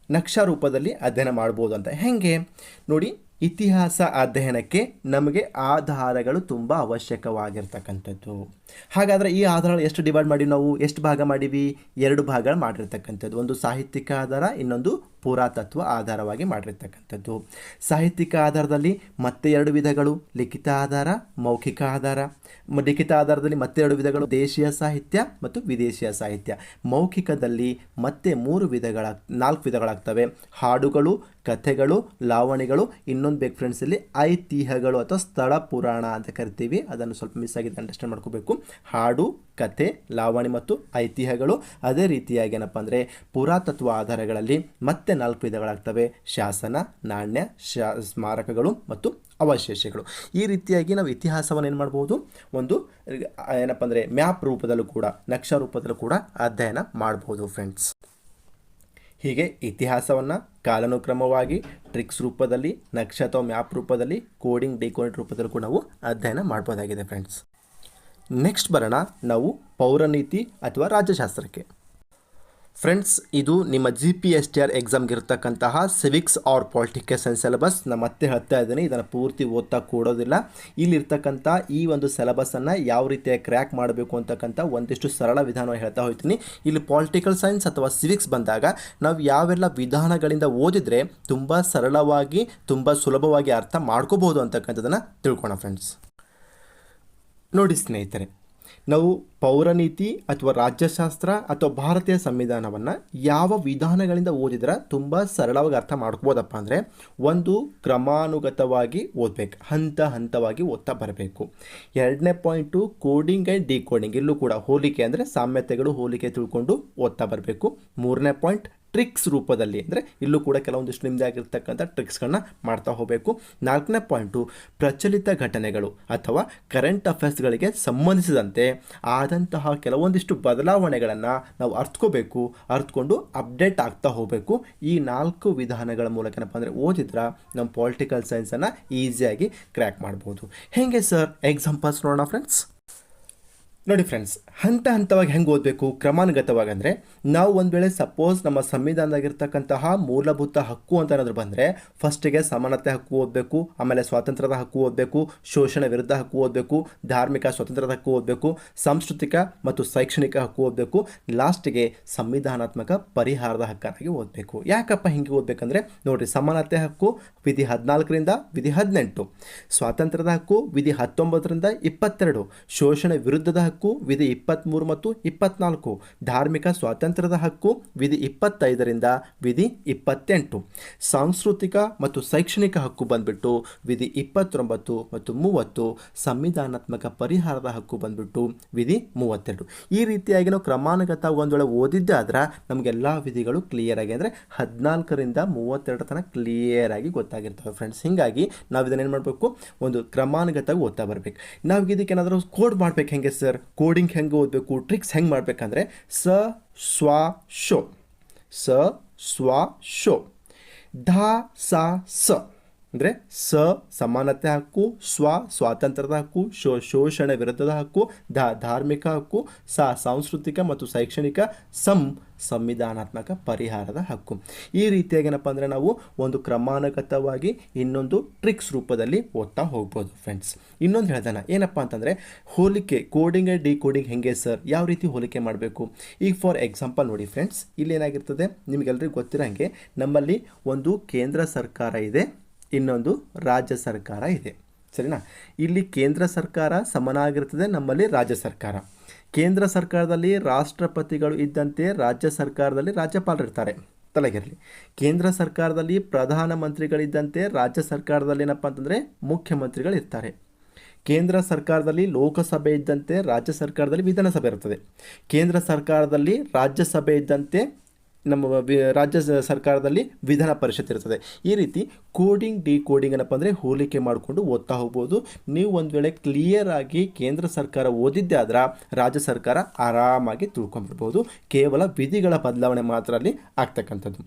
ನಕ್ಷಾ ರೂಪದಲ್ಲಿ ಅಧ್ಯಯನ ಮಾಡ್ಬೋದು ಅಂತ. ಹೇಗೆ ನೋಡಿ, ಇತಿಹಾಸ ಅಧ್ಯಯನಕ್ಕೆ ನಮಗೆ ಆಧಾರಗಳು ತುಂಬ ಅವಶ್ಯಕವಾಗಿರ್ತಕ್ಕಂಥದ್ದು. ಹಾಗಾದರೆ ಈ ಆಧಾರಗಳು ಎಷ್ಟು ಡಿವೈಡ್ ಮಾಡಿ ನಾವು ಎಷ್ಟು ಭಾಗ ಮಾಡೀವಿ? 2 ಭಾಗಗಳು ಮಾಡಿರ್ತಕ್ಕಂಥದ್ದು. ಒಂದು ಸಾಹಿತ್ಯಿಕ ಆಧಾರ, ಇನ್ನೊಂದು ಪುರಾತತ್ವ ಆಧಾರವಾಗಿ ಮಾಡಿರ್ತಕ್ಕಂಥದ್ದು. ಸಾಹಿತ್ಯಿಕ ಆಧಾರದಲ್ಲಿ ಮತ್ತೆ 2 ವಿಧಗಳು, ಲಿಖಿತ ಆಧಾರ, ಮೌಖಿಕ ಆಧಾರ. ಲಿಖಿತ ಆಧಾರದಲ್ಲಿ ಮತ್ತೆ 2 ವಿಧಗಳು, ದೇಶೀಯ ಸಾಹಿತ್ಯ ಮತ್ತು ವಿದೇಶಿಯ ಸಾಹಿತ್ಯ. ಮೌಖಿಕದಲ್ಲಿ ಮತ್ತೆ 4 ವಿಧಗಳಾಗ್ತವೆ, ಹಾಡುಗಳು, ಕಥೆಗಳು, ಲಾವಣಿಗಳು. ಇನ್ನೊಂದು ಬೇಕು ಫ್ರೆಂಡ್ಸ್, ಇಲ್ಲಿ ಐತಿಹ್ಯಗಳು ಅಥವಾ ಸ್ಥಳ ಪುರಾಣ ಅಂತ ಕರಿತೀವಿ. ಅದನ್ನು ಸ್ವಲ್ಪ ಮಿಸ್ ಆಗಿದೆ, ಅಂಡರ್ಸ್ಟ್ಯಾಂಡ್ ಮಾಡ್ಕೋಬೇಕು. ಹಾಡು, ಕಥೆ, ಲಾವಣಿ ಮತ್ತು ಐತಿಹ್ಯಗಳು. ಅದೇ ರೀತಿಯಾಗಿ ಏನಪ್ಪ ಅಂದರೆ ಪುರಾತತ್ವ ಆಧಾರಗಳಲ್ಲಿ ಮತ್ತೆ 4 ವಿಧಗಳಾಗ್ತವೆ, ಶಾಸನ, ನಾಣ್ಯ, ಸ್ಮಾರಕಗಳು ಮತ್ತು ಅವಶೇಷಗಳು. ಈ ರೀತಿಯಾಗಿ ನಾವು ಇತಿಹಾಸವನ್ನು ಏನು ಮಾಡ್ಬೋದು, ಒಂದು ಏನಪ್ಪ ಅಂದರೆ ಮ್ಯಾಪ್ ರೂಪದಲ್ಲೂ ಕೂಡ, ನಕ್ಷಾ ರೂಪದಲ್ಲೂ ಕೂಡ ಅಧ್ಯಯನ ಮಾಡ್ಬೋದು ಫ್ರೆಂಡ್ಸ್. ಹೀಗೆ ಇತಿಹಾಸವನ್ನು ಕಾಲಾನುಕ್ರಮವಾಗಿ ಟ್ರಿಕ್ಸ್ ರೂಪದಲ್ಲಿ, ನಕ್ಷಾ ಅಥವಾ ಮ್ಯಾಪ್ ರೂಪದಲ್ಲಿ, ಕೋಡಿಂಗ್ ಡಿಕೋಡಿಂಗ್ ರೂಪದಲ್ಲೂ ಕೂಡ ನಾವು ಅಧ್ಯಯನ ಮಾಡ್ಬೋದಾಗಿದೆ ಫ್ರೆಂಡ್ಸ್. ನೆಕ್ಸ್ಟ್ ಬರೋಣ ನಾವು ಪೌರನೀತಿ ಅಥವಾ ರಾಜ್ಯಶಾಸ್ತ್ರಕ್ಕೆ. ಫ್ರೆಂಡ್ಸ್, ಇದು ನಿಮ್ಮ GPSTR ಎಕ್ಸಾಮ್ಗೆ ಇರತಕ್ಕಂತಹ civics or political science syllabus. ನಾನು ಮತ್ತೆ ಹೇಳ್ತಾ ಇದ್ದೀನಿ, ಇದನ್ನು ಪೂರ್ತಿ ಓದ್ತಾ ಕೊಡೋದಿಲ್ಲ. ಇಲ್ಲಿರ್ತಕ್ಕಂಥ ಈ ಒಂದು ಸಿಲೆಬಸ್ಸನ್ನು ಯಾವ ರೀತಿಯಾಗಿ ಕ್ರ್ಯಾಕ್ ಮಾಡಬೇಕು ಅಂತಕ್ಕಂಥ ಒಂದಿಷ್ಟು ಸರಳ ವಿಧಾನವನ್ನು ಹೇಳ್ತಾ ಹೋಗ್ತೀನಿ. ಇಲ್ಲಿ ಪೊಲಿಟಿಕಲ್ ಸೈನ್ಸ್ ಅಥವಾ ಸಿವಿಕ್ಸ್ ಬಂದಾಗ ನಾವು ಯಾವೆಲ್ಲ ವಿಧಾನಗಳಿಂದ ಓದಿದರೆ ತುಂಬ ಸರಳವಾಗಿ, ತುಂಬ ಸುಲಭವಾಗಿ ಅರ್ಥ ಮಾಡ್ಕೋಬೋದು ಅಂತಕ್ಕಂಥದ್ದನ್ನು ತಿಳ್ಕೊಳ್ಳೋಣ ಫ್ರೆಂಡ್ಸ್. ನೋಡಿ ಸ್ನೇಹಿತರೆ, ನಾವು ಪೌರನೀತಿ ಅಥವಾ ರಾಜ್ಯಶಾಸ್ತ್ರ ಅಥವಾ ಭಾರತೀಯ ಸಂವಿಧಾನವನ್ನು ಯಾವ ವಿಧಾನಗಳಿಂದ ಓದಿದ್ರೆ ತುಂಬ ಸರಳವಾಗಿ ಅರ್ಥ ಮಾಡ್ಕೋಬೋದಪ್ಪ ಅಂದರೆ, ಒಂದು ಕ್ರಮಾನುಗತವಾಗಿ ಓದಬೇಕು, ಹಂತವಾಗಿ ಓದ್ತಾ ಬರಬೇಕು. 2ನೇ ಪಾಯಿಂಟು ಕೋಡಿಂಗ್ ಆ್ಯಂಡ್ ಡಿಕೋಡಿಂಗ್. ಇಲ್ಲೂ ಕೂಡ ಹೋಲಿಕೆ ಅಂದರೆ ಸಾಮ್ಯತೆಗಳು, ಹೋಲಿಕೆ ತಿಳ್ಕೊಂಡು ಓದ್ತಾ ಬರಬೇಕು. 3ನೇ ಪಾಯಿಂಟ್ ಟ್ರಿಕ್ಸ್ ರೂಪದಲ್ಲಿ, ಅಂದರೆ ಇಲ್ಲೂ ಕೂಡ ಕೆಲವೊಂದಿಷ್ಟು ನಿಮ್ಮದೇ ಆಗಿರ್ತಕ್ಕಂಥ ಟ್ರಿಕ್ಸ್ಗಳನ್ನ ಮಾಡ್ತಾ ಹೋಗಬೇಕು. 4ನೇ ಪಾಯಿಂಟು ಪ್ರಚಲಿತ ಘಟನೆಗಳು ಅಥವಾ ಕರೆಂಟ್ ಅಫೇರ್ಸ್ಗಳಿಗೆ ಸಂಬಂಧಿಸಿದಂತೆ ಆದಂತಹ ಕೆಲವೊಂದಿಷ್ಟು ಬದಲಾವಣೆಗಳನ್ನು ನಾವು ಅರ್ಥಕೊಂಡು ಅಪ್ಡೇಟ್ ಆಗ್ತಾ ಹೋಗಬೇಕು. ಈ 4 ವಿಧಾನಗಳ ಮೂಲಕ ಏನಪ್ಪ ಅಂದರೆ ಓದಿದ್ರೆ ನಮ್ಮ ಪೊಲಿಟಿಕಲ್ ಸೈನ್ಸನ್ನು ಈಸಿಯಾಗಿ ಕ್ರ್ಯಾಕ್ ಮಾಡ್ಬೋದು. ಹೇಗೆ ಸರ್? ಎಕ್ಸಾಂಪಲ್ಸ್ ನೋಡೋಣ ಫ್ರೆಂಡ್ಸ್. ನೋಡಿ ಫ್ರೆಂಡ್ಸ್, ಹಂತವಾಗಿ ಹೆಂಗೆ ಓದಬೇಕು, ಕ್ರಮಾನುಗತವಾಗಿ ಅಂದರೆ ನಾವು ಒಂದು ವೇಳೆ ಸಪೋಸ್ ನಮ್ಮ ಸಂವಿಧಾನದಾಗಿರ್ತಕ್ಕಂತಹ ಮೂಲಭೂತ ಹಕ್ಕು ಅಂತ ಏನಾದರೂ ಬಂದರೆ ಫಸ್ಟಿಗೆ ಸಮಾನತೆ ಹಕ್ಕು ಓದಬೇಕು, ಆಮೇಲೆ ಸ್ವಾತಂತ್ರ್ಯದ ಹಕ್ಕು ಓದಬೇಕು, ಶೋಷಣೆ ವಿರುದ್ಧ ಹಕ್ಕು ಓದಬೇಕು, ಧಾರ್ಮಿಕ ಸ್ವಾತಂತ್ರ್ಯದ ಹಕ್ಕು ಓದಬೇಕು, ಸಾಂಸ್ಕೃತಿಕ ಮತ್ತು ಶೈಕ್ಷಣಿಕ ಹಕ್ಕು ಓದಬೇಕು, ಲಾಸ್ಟಿಗೆ ಸಂವಿಧಾನಾತ್ಮಕ ಪರಿಹಾರದ ಹಕ್ಕನ್ನಾಗಿ ಓದಬೇಕು. ಯಾಕಪ್ಪ ಹಿಂಗೆ ಓದಬೇಕಂದ್ರೆ ನೋಡಿರಿ, ಸಮಾನತೆ ಹಕ್ಕು ವಿಧಿ 14ರಿಂದ ವಿಧಿ 18, ಸ್ವಾತಂತ್ರ್ಯದ ಹಕ್ಕು ವಿಧಿ 19ರಿಂದ 22, ಶೋಷಣೆ ವಿರುದ್ಧದ ಹಕ್ಕು ವಿಧಿ 23 ಮತ್ತು 24, ಧಾರ್ಮಿಕ ಸ್ವಾತಂತ್ರ್ಯದ ಹಕ್ಕು ವಿಧಿ 25ರಿಂದ ವಿಧಿ 28, ಸಾಂಸ್ಕೃತಿಕ ಮತ್ತು ಶೈಕ್ಷಣಿಕ ಹಕ್ಕು ಬಂದ್ಬಿಟ್ಟು ವಿಧಿ 29 ಮತ್ತು 30, ಸಂವಿಧಾನಾತ್ಮಕ ಪರಿಹಾರದ ಹಕ್ಕು ಬಂದ್ಬಿಟ್ಟು ವಿಧಿ 32. ಈ ರೀತಿಯಾಗಿ ನಾವು ಕ್ರಮಾನುಗತ ಒಂದು ವೇಳೆ ಓದಿದ್ದೆ ಆದ್ರೆ ನಮಗೆಲ್ಲ ವಿಧಿಗಳು ಕ್ಲಿಯರ್ ಆಗಿ ಅಂದರೆ 14ರಿಂದ 32 ತನಕ ಕ್ಲಿಯರ್ ಆಗಿ ಗೊತ್ತಾಗಿರ್ತವೆ ಫ್ರೆಂಡ್ಸ್. ಹೀಗಾಗಿ ನಾವು ಇದನ್ನೇನು ಮಾಡಬೇಕು, ಒಂದು ಕ್ರಮಾನುಗತವಾಗಿ ಓದ್ತಾ ಬರಬೇಕು. ನಾವು ಇದಕ್ಕೆ ಏನಾದರೂ ಕೋಡ್ ಮಾಡ್ಬೇಕು. ಹೆಂಗೆ ಸರ್ ಕೋಡಿಂಗ್ ಹೆಂಗೆ ಓದಬೇಕು, ಟ್ರಿಕ್ಸ್ ಹೆಂಗೆ ಮಾಡಬೇಕಂದ್ರೆ ಸ ಸ್ವ ಶೋ, ಸ ಸ್ವ ಶೋ, ಧ ಸ ಸ, ಅಂದರೆ ಸಮಾನತೆ ಹಕ್ಕು, ಸ್ವಾತಂತ್ರ್ಯದ ಹಕ್ಕು, ಶೋಷಣೆ ವಿರುದ್ಧದ ಹಕ್ಕು, ಧಾರ್ಮಿಕ ಹಕ್ಕು, ಸಾಂಸ್ಕೃತಿಕ ಮತ್ತು ಶೈಕ್ಷಣಿಕ, ಸಂವಿಧಾನಾತ್ಮಕ ಪರಿಹಾರದ ಹಕ್ಕು. ಈ ರೀತಿಯಾಗಿ ಏನಪ್ಪ ಅಂದರೆ ನಾವು ಒಂದು ಕ್ರಮಾನುಗತವಾಗಿ ಇನ್ನೊಂದು ಟ್ರಿಕ್ಸ್ ರೂಪದಲ್ಲಿ ಓದ್ತಾ ಹೋಗ್ಬೋದು ಫ್ರೆಂಡ್ಸ್. ಇನ್ನೊಂದು ಹೇಳ್ದಾನ ಏನಪ್ಪ ಅಂತಂದರೆ ಹೋಲಿಕೆ, ಕೋಡಿಂಗ್ ಆ್ಯಂಡ್ ಡಿಕೋಡಿಂಗ್ ಹೆಂಗೆ ಸರ್, ಯಾವ ರೀತಿ ಹೋಲಿಕೆ ಮಾಡಬೇಕು? ಈಗ ಫಾರ್ ಎಕ್ಸಾಂಪಲ್ ನೋಡಿ ಫ್ರೆಂಡ್ಸ್, ಇಲ್ಲಿ ಏನಾಗಿರ್ತದೆ ನಿಮಗೆಲ್ಲರಿಗೂ ಗೊತ್ತಿರೋಂಗೆ ನಮ್ಮಲ್ಲಿ ಒಂದು ಕೇಂದ್ರ ಸರ್ಕಾರ ಇದೆ, ಇನ್ನೊಂದು ರಾಜ್ಯ ಸರ್ಕಾರ ಇದೆ, ಸರಿನಾ? ಇಲ್ಲಿ ಕೇಂದ್ರ ಸರ್ಕಾರ ಸಮನಾಗಿರ್ತದೆ ನಮ್ಮಲ್ಲಿ ರಾಜ್ಯ ಸರ್ಕಾರ. ಕೇಂದ್ರ ಸರ್ಕಾರದಲ್ಲಿ ರಾಷ್ಟ್ರಪತಿಗಳು ಇದ್ದಂತೆ ರಾಜ್ಯ ಸರ್ಕಾರದಲ್ಲಿ ರಾಜ್ಯಪಾಲರಿರ್ತಾರೆ, ತಲೆಗಿರಲಿ. ಕೇಂದ್ರ ಸರ್ಕಾರದಲ್ಲಿ ಪ್ರಧಾನಮಂತ್ರಿಗಳಿದ್ದಂತೆ ರಾಜ್ಯ ಸರ್ಕಾರದಲ್ಲಿ ಏನಪ್ಪ ಅಂತಂದರೆ ಮುಖ್ಯಮಂತ್ರಿಗಳು ಇರ್ತಾರೆ. ಕೇಂದ್ರ ಸರ್ಕಾರದಲ್ಲಿ ಲೋಕಸಭೆ ಇದ್ದಂತೆ ರಾಜ್ಯ ಸರ್ಕಾರದಲ್ಲಿ ವಿಧಾನಸಭೆ ಇರ್ತದೆ. ಕೇಂದ್ರ ಸರ್ಕಾರದಲ್ಲಿ ರಾಜ್ಯಸಭೆ ಇದ್ದಂತೆ ನಮ್ಮ ರಾಜ್ಯ ಸರ್ಕಾರದಲ್ಲಿ ವಿಧಾನ ಪರಿಷತ್ ಇರ್ತದೆ. ಈ ರೀತಿ ಕೋಡಿಂಗ್ ಡಿಕೋಡಿಂಗ್ ಏನಪ್ಪ ಅಂದರೆ ಹೋಲಿಕೆ ಮಾಡಿಕೊಂಡು ಓದ್ತಾ ಹೋಗ್ಬೋದು. ನೀವು ಒಂದು ವೇಳೆ ಕ್ಲಿಯರ್ ಆಗಿ ಕೇಂದ್ರ ಸರ್ಕಾರ ಓದಿದ್ದೆ ಆದ್ರೆ ರಾಜ್ಯ ಸರ್ಕಾರ ಆರಾಮಾಗಿ ತಿಳ್ಕೊಂಡ್ಬಿಡ್ಬೋದು. ಕೇವಲ ವಿಧಿಗಳ ಬದಲಾವಣೆ ಮಾತ್ರ ಅಲ್ಲಿ ಆಗ್ತಕ್ಕಂಥದ್ದು.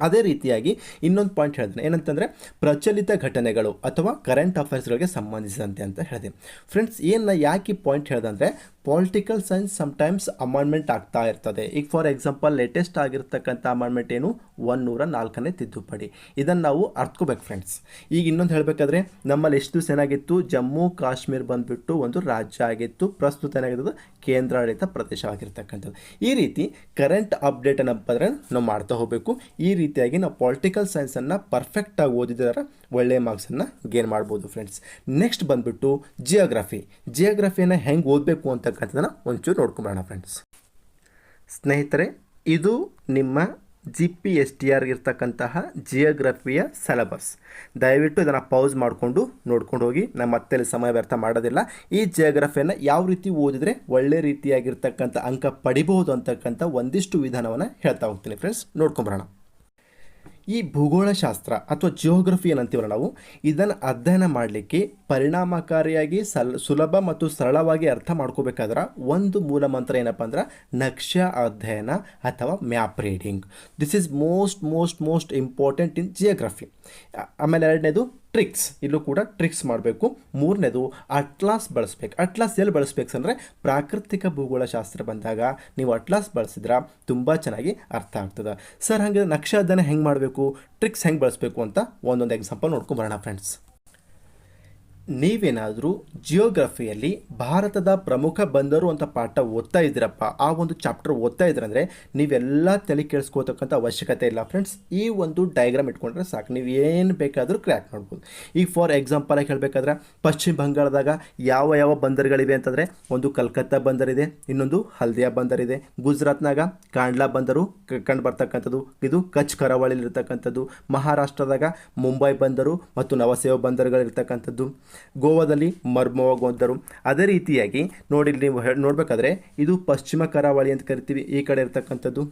ಅದೇ ರೀತಿಯಾಗಿ ಇನ್ನೊಂದು ಪಾಯಿಂಟ್ ಹೇಳಿದೆ ಏನಂತಂದರೆ ಪ್ರಚಲಿತ ಘಟನೆಗಳು ಅಥವಾ ಕರೆಂಟ್ ಅಫೇರ್ಸ್ಗಳಿಗೆ ಸಂಬಂಧಿಸಿದಂತೆ ಅಂತ ಹೇಳಿದೆ ಫ್ರೆಂಡ್ಸ್. ಯಾಕೆ ಪಾಯಿಂಟ್ ಹೇಳಿದೆ ಅಂದರೆ ಪೊಲಿಟಿಕಲ್ ಸೈನ್ಸ್ ಸಮ್ಟೈಮ್ಸ್ ಅಮೆಂಡ್ಮೆಂಟ್ ಆಗ್ತಾ ಇರ್ತದೆ. ಈಗ ಫಾರ್ ಎಕ್ಸಾಂಪಲ್ ಲೇಟೆಸ್ಟ್ ಆಗಿರ್ತಕ್ಕಂಥ ಅಮೆಂಡ್ಮೆಂಟ್ ಏನು 104ನೇ ತಿದ್ದುಪಡಿ. ಇದನ್ನು ನಾವು ಅರ್ಥಕೋಬೇಕು ಫ್ರೆಂಡ್ಸ್. ಈಗ ಇನ್ನೊಂದು ಹೇಳಬೇಕಾದ್ರೆ ನಮ್ಮಲ್ಲಿ ಎಷ್ಟು ದಿವಸ ಏನಾಗಿತ್ತು, ಜಮ್ಮು ಕಾಶ್ಮೀರ ಬಂದುಬಿಟ್ಟು ಒಂದು ರಾಜ್ಯ ಆಗಿತ್ತು, ಪ್ರಸ್ತುತ ಏನಾಗಿರೋದು ಕೇಂದ್ರಾಡಳಿತ ಪ್ರದೇಶ ಆಗಿರ್ತಕ್ಕಂಥದ್ದು. ಈ ರೀತಿ ಕರೆಂಟ್ ಅಪ್ಡೇಟ್ ಅನ್ನೋದ್ರೆ ನಾವು ಮಾಡ್ತಾ ಹೋಗಬೇಕು. ಈ ರೀತಿಯಾಗಿ ನಾವು ಪೊಲಿಟಿಕಲ್ ಸೈನ್ಸನ್ನು ಪರ್ಫೆಕ್ಟಾಗಿ ಓದಿದರೆ ಒಳ್ಳೆಯ ಮಾರ್ಕ್ಸನ್ನು ಗೇನ್ ಮಾಡ್ಬೋದು ಫ್ರೆಂಡ್ಸ್. ನೆಕ್ಸ್ಟ್ ಬಂದುಬಿಟ್ಟು ಜಿಯೋಗ್ರಫಿಯನ್ನು ಹೆಂಗೆ ಓದಬೇಕು ಅಂತಕ್ಕಂಥದ್ದನ್ನು ಒಂಚೂರು ನೋಡ್ಕೊಂಬರೋಣ ಫ್ರೆಂಡ್ಸ್. ಸ್ನೇಹಿತರೆ, ಇದು ನಿಮ್ಮ GPSTR ಇರ್ತಕ್ಕಂತಹ ಜಿಯೋಗ್ರಫಿಯ ಸಿಲೆಬಸ್. ದಯವಿಟ್ಟು ಇದನ್ನು ಪೌಸ್ ಮಾಡಿಕೊಂಡು ನೋಡ್ಕೊಂಡು ಹೋಗಿ. ನಮ್ಮ ಮತ್ತೆ ಸಮಯ ವ್ಯರ್ಥ ಮಾಡೋದಿಲ್ಲ. ಈ ಜಿಯೋಗ್ರಫಿಯನ್ನು ಯಾವ ರೀತಿ ಓದಿದರೆ ಒಳ್ಳೆ ರೀತಿಯಾಗಿರ್ತಕ್ಕಂಥ ಅಂಕ ಪಡಿಬಹುದು ಅಂತಕ್ಕಂಥ ಒಂದಿಷ್ಟು ವಿಧಾನವನ್ನು ಹೇಳ್ತಾ ಹೋಗ್ತೀನಿ ಫ್ರೆಂಡ್ಸ್, ನೋಡ್ಕೊಂಬರೋಣ. ಈ ಭೂಗೋಳಶಾಸ್ತ್ರ ಅಥವಾ ಜಿಯೋಗ್ರಫಿ ಏನಂತೀವಲ್ಲ ನಾವು, ಇದನ್ನು ಅಧ್ಯಯನ ಮಾಡಲಿಕ್ಕೆ ಪರಿಣಾಮಕಾರಿಯಾಗಿ ಸುಲಭ ಮತ್ತು ಸರಳವಾಗಿ ಅರ್ಥ ಮಾಡ್ಕೋಬೇಕಾದ್ರೆ ಒಂದು ಮೂಲ ಮಂತ್ರ ಏನಪ್ಪ ಅಂದ್ರೆ ನಕ್ಷಾ ಅಧ್ಯಯನ ಅಥವಾ map reading. This is most important in geography. ಆಮೇಲೆ ಎರಡನೇದು ಟ್ರಿಕ್ಸ್, ಇಲ್ಲೂ ಕೂಡ ಟ್ರಿಕ್ಸ್ ಮಾಡಬೇಕು. ಮೂರನೇದು ಅಟ್ಲಾಸ್ ಬಳಸ್ಬೇಕು. ಅಟ್ಲಾಸ್ ಎಲ್ಲಿ ಬಳಸ್ಬೇಕು ಅಂದರೆ ಪ್ರಾಕೃತಿಕ ಭೂಗೋಳಶಾಸ್ತ್ರ ಬಂದಾಗ ನೀವು ಅಟ್ಲಾಸ್ ಬಳಸಿದ್ರೆ ತುಂಬ ಚೆನ್ನಾಗಿ ಅರ್ಥ ಆಗ್ತದೆ. ಸರ್ ಹಾಗೆ ನಕ್ಷಾ ಅಧ್ಯಯನ ಹೆಂಗೆ ಮಾಡಬೇಕು, ಟ್ರಿಕ್ಸ್ ಹೆಂಗೆ ಬಳಸಬೇಕು ಅಂತ ಒಂದೊಂದು ಎಕ್ಸಾಂಪಲ್ ನೋಡ್ಕೊಂಬರೋಣ ಫ್ರೆಂಡ್ಸ್. ನೀವೇನಾದರೂ ಜಿಯೋಗ್ರಫಿಯಲ್ಲಿ ಭಾರತದ ಪ್ರಮುಖ ಬಂದರು ಅಂತ ಪಾಠ ಓದ್ತಾ ಇದ್ದೀರಪ್ಪ, ಆ ಒಂದು ಚಾಪ್ಟರ್ ಓದ್ತಾ ಇದ್ರಂದರೆ ನೀವೆಲ್ಲ ತಲೆ ಕೇಳಿಸ್ಕೋತಕ್ಕಂಥ ಅವಶ್ಯಕತೆ ಇಲ್ಲ ಫ್ರೆಂಡ್ಸ್. ಈ ಒಂದು ಡಯಾಗ್ರಾಮ್ ಇಟ್ಕೊಂಡ್ರೆ ಸಾಕು, ನೀವು ಏನು ಬೇಕಾದರೂ ಕ್ರ್ಯಾಕ್ ಮಾಡ್ಬೋದು. ಈಗ ಫಾರ್ ಎಕ್ಸಾಂಪಲ್ ಆಗಿ ಹೇಳಬೇಕಾದ್ರೆ ಪಶ್ಚಿಮ ಬಂಗಾಳದಾಗ ಯಾವ ಬಂದರುಗಳಿವೆ ಅಂತಂದರೆ ಒಂದು ಕಲ್ಕತ್ತಾ ಬಂದರಿದೆ, ಇನ್ನೊಂದು ಹಲ್ದಿಯಾ ಬಂದರಿದೆ. ಗುಜರಾತ್ನಾಗ ಕಾಂಡ್ಲಾ ಬಂದರು ಕಂಡು ಬರ್ತಕ್ಕಂಥದ್ದು, ಇದು ಕಚ್ ಕರಾವಳಿಲಿರ್ತಕ್ಕಂಥದ್ದು. ಮಹಾರಾಷ್ಟ್ರದಾಗ ಮುಂಬೈ ಬಂದರು ಮತ್ತು ನವಸೇವ ಬಂದರುಗಳಿರ್ತಕ್ಕಂಥದ್ದು. ಗೋವಾದಲ್ಲಿ ಮರ್ಮೋವಾ ಬಂದರು. ಅದೇ ರೀತಿಯಾಗಿ ನೋಡಿ, ನೀವು ನೋಡಬೇಕಾದ್ರೆ ಇದು ಪಶ್ಚಿಮ ಕರಾವಳಿ ಅಂತ ಕರಿತೀವಿ, ಈ ಕಡೆ ಇರ್ತಕ್ಕಂಥದ್ದು.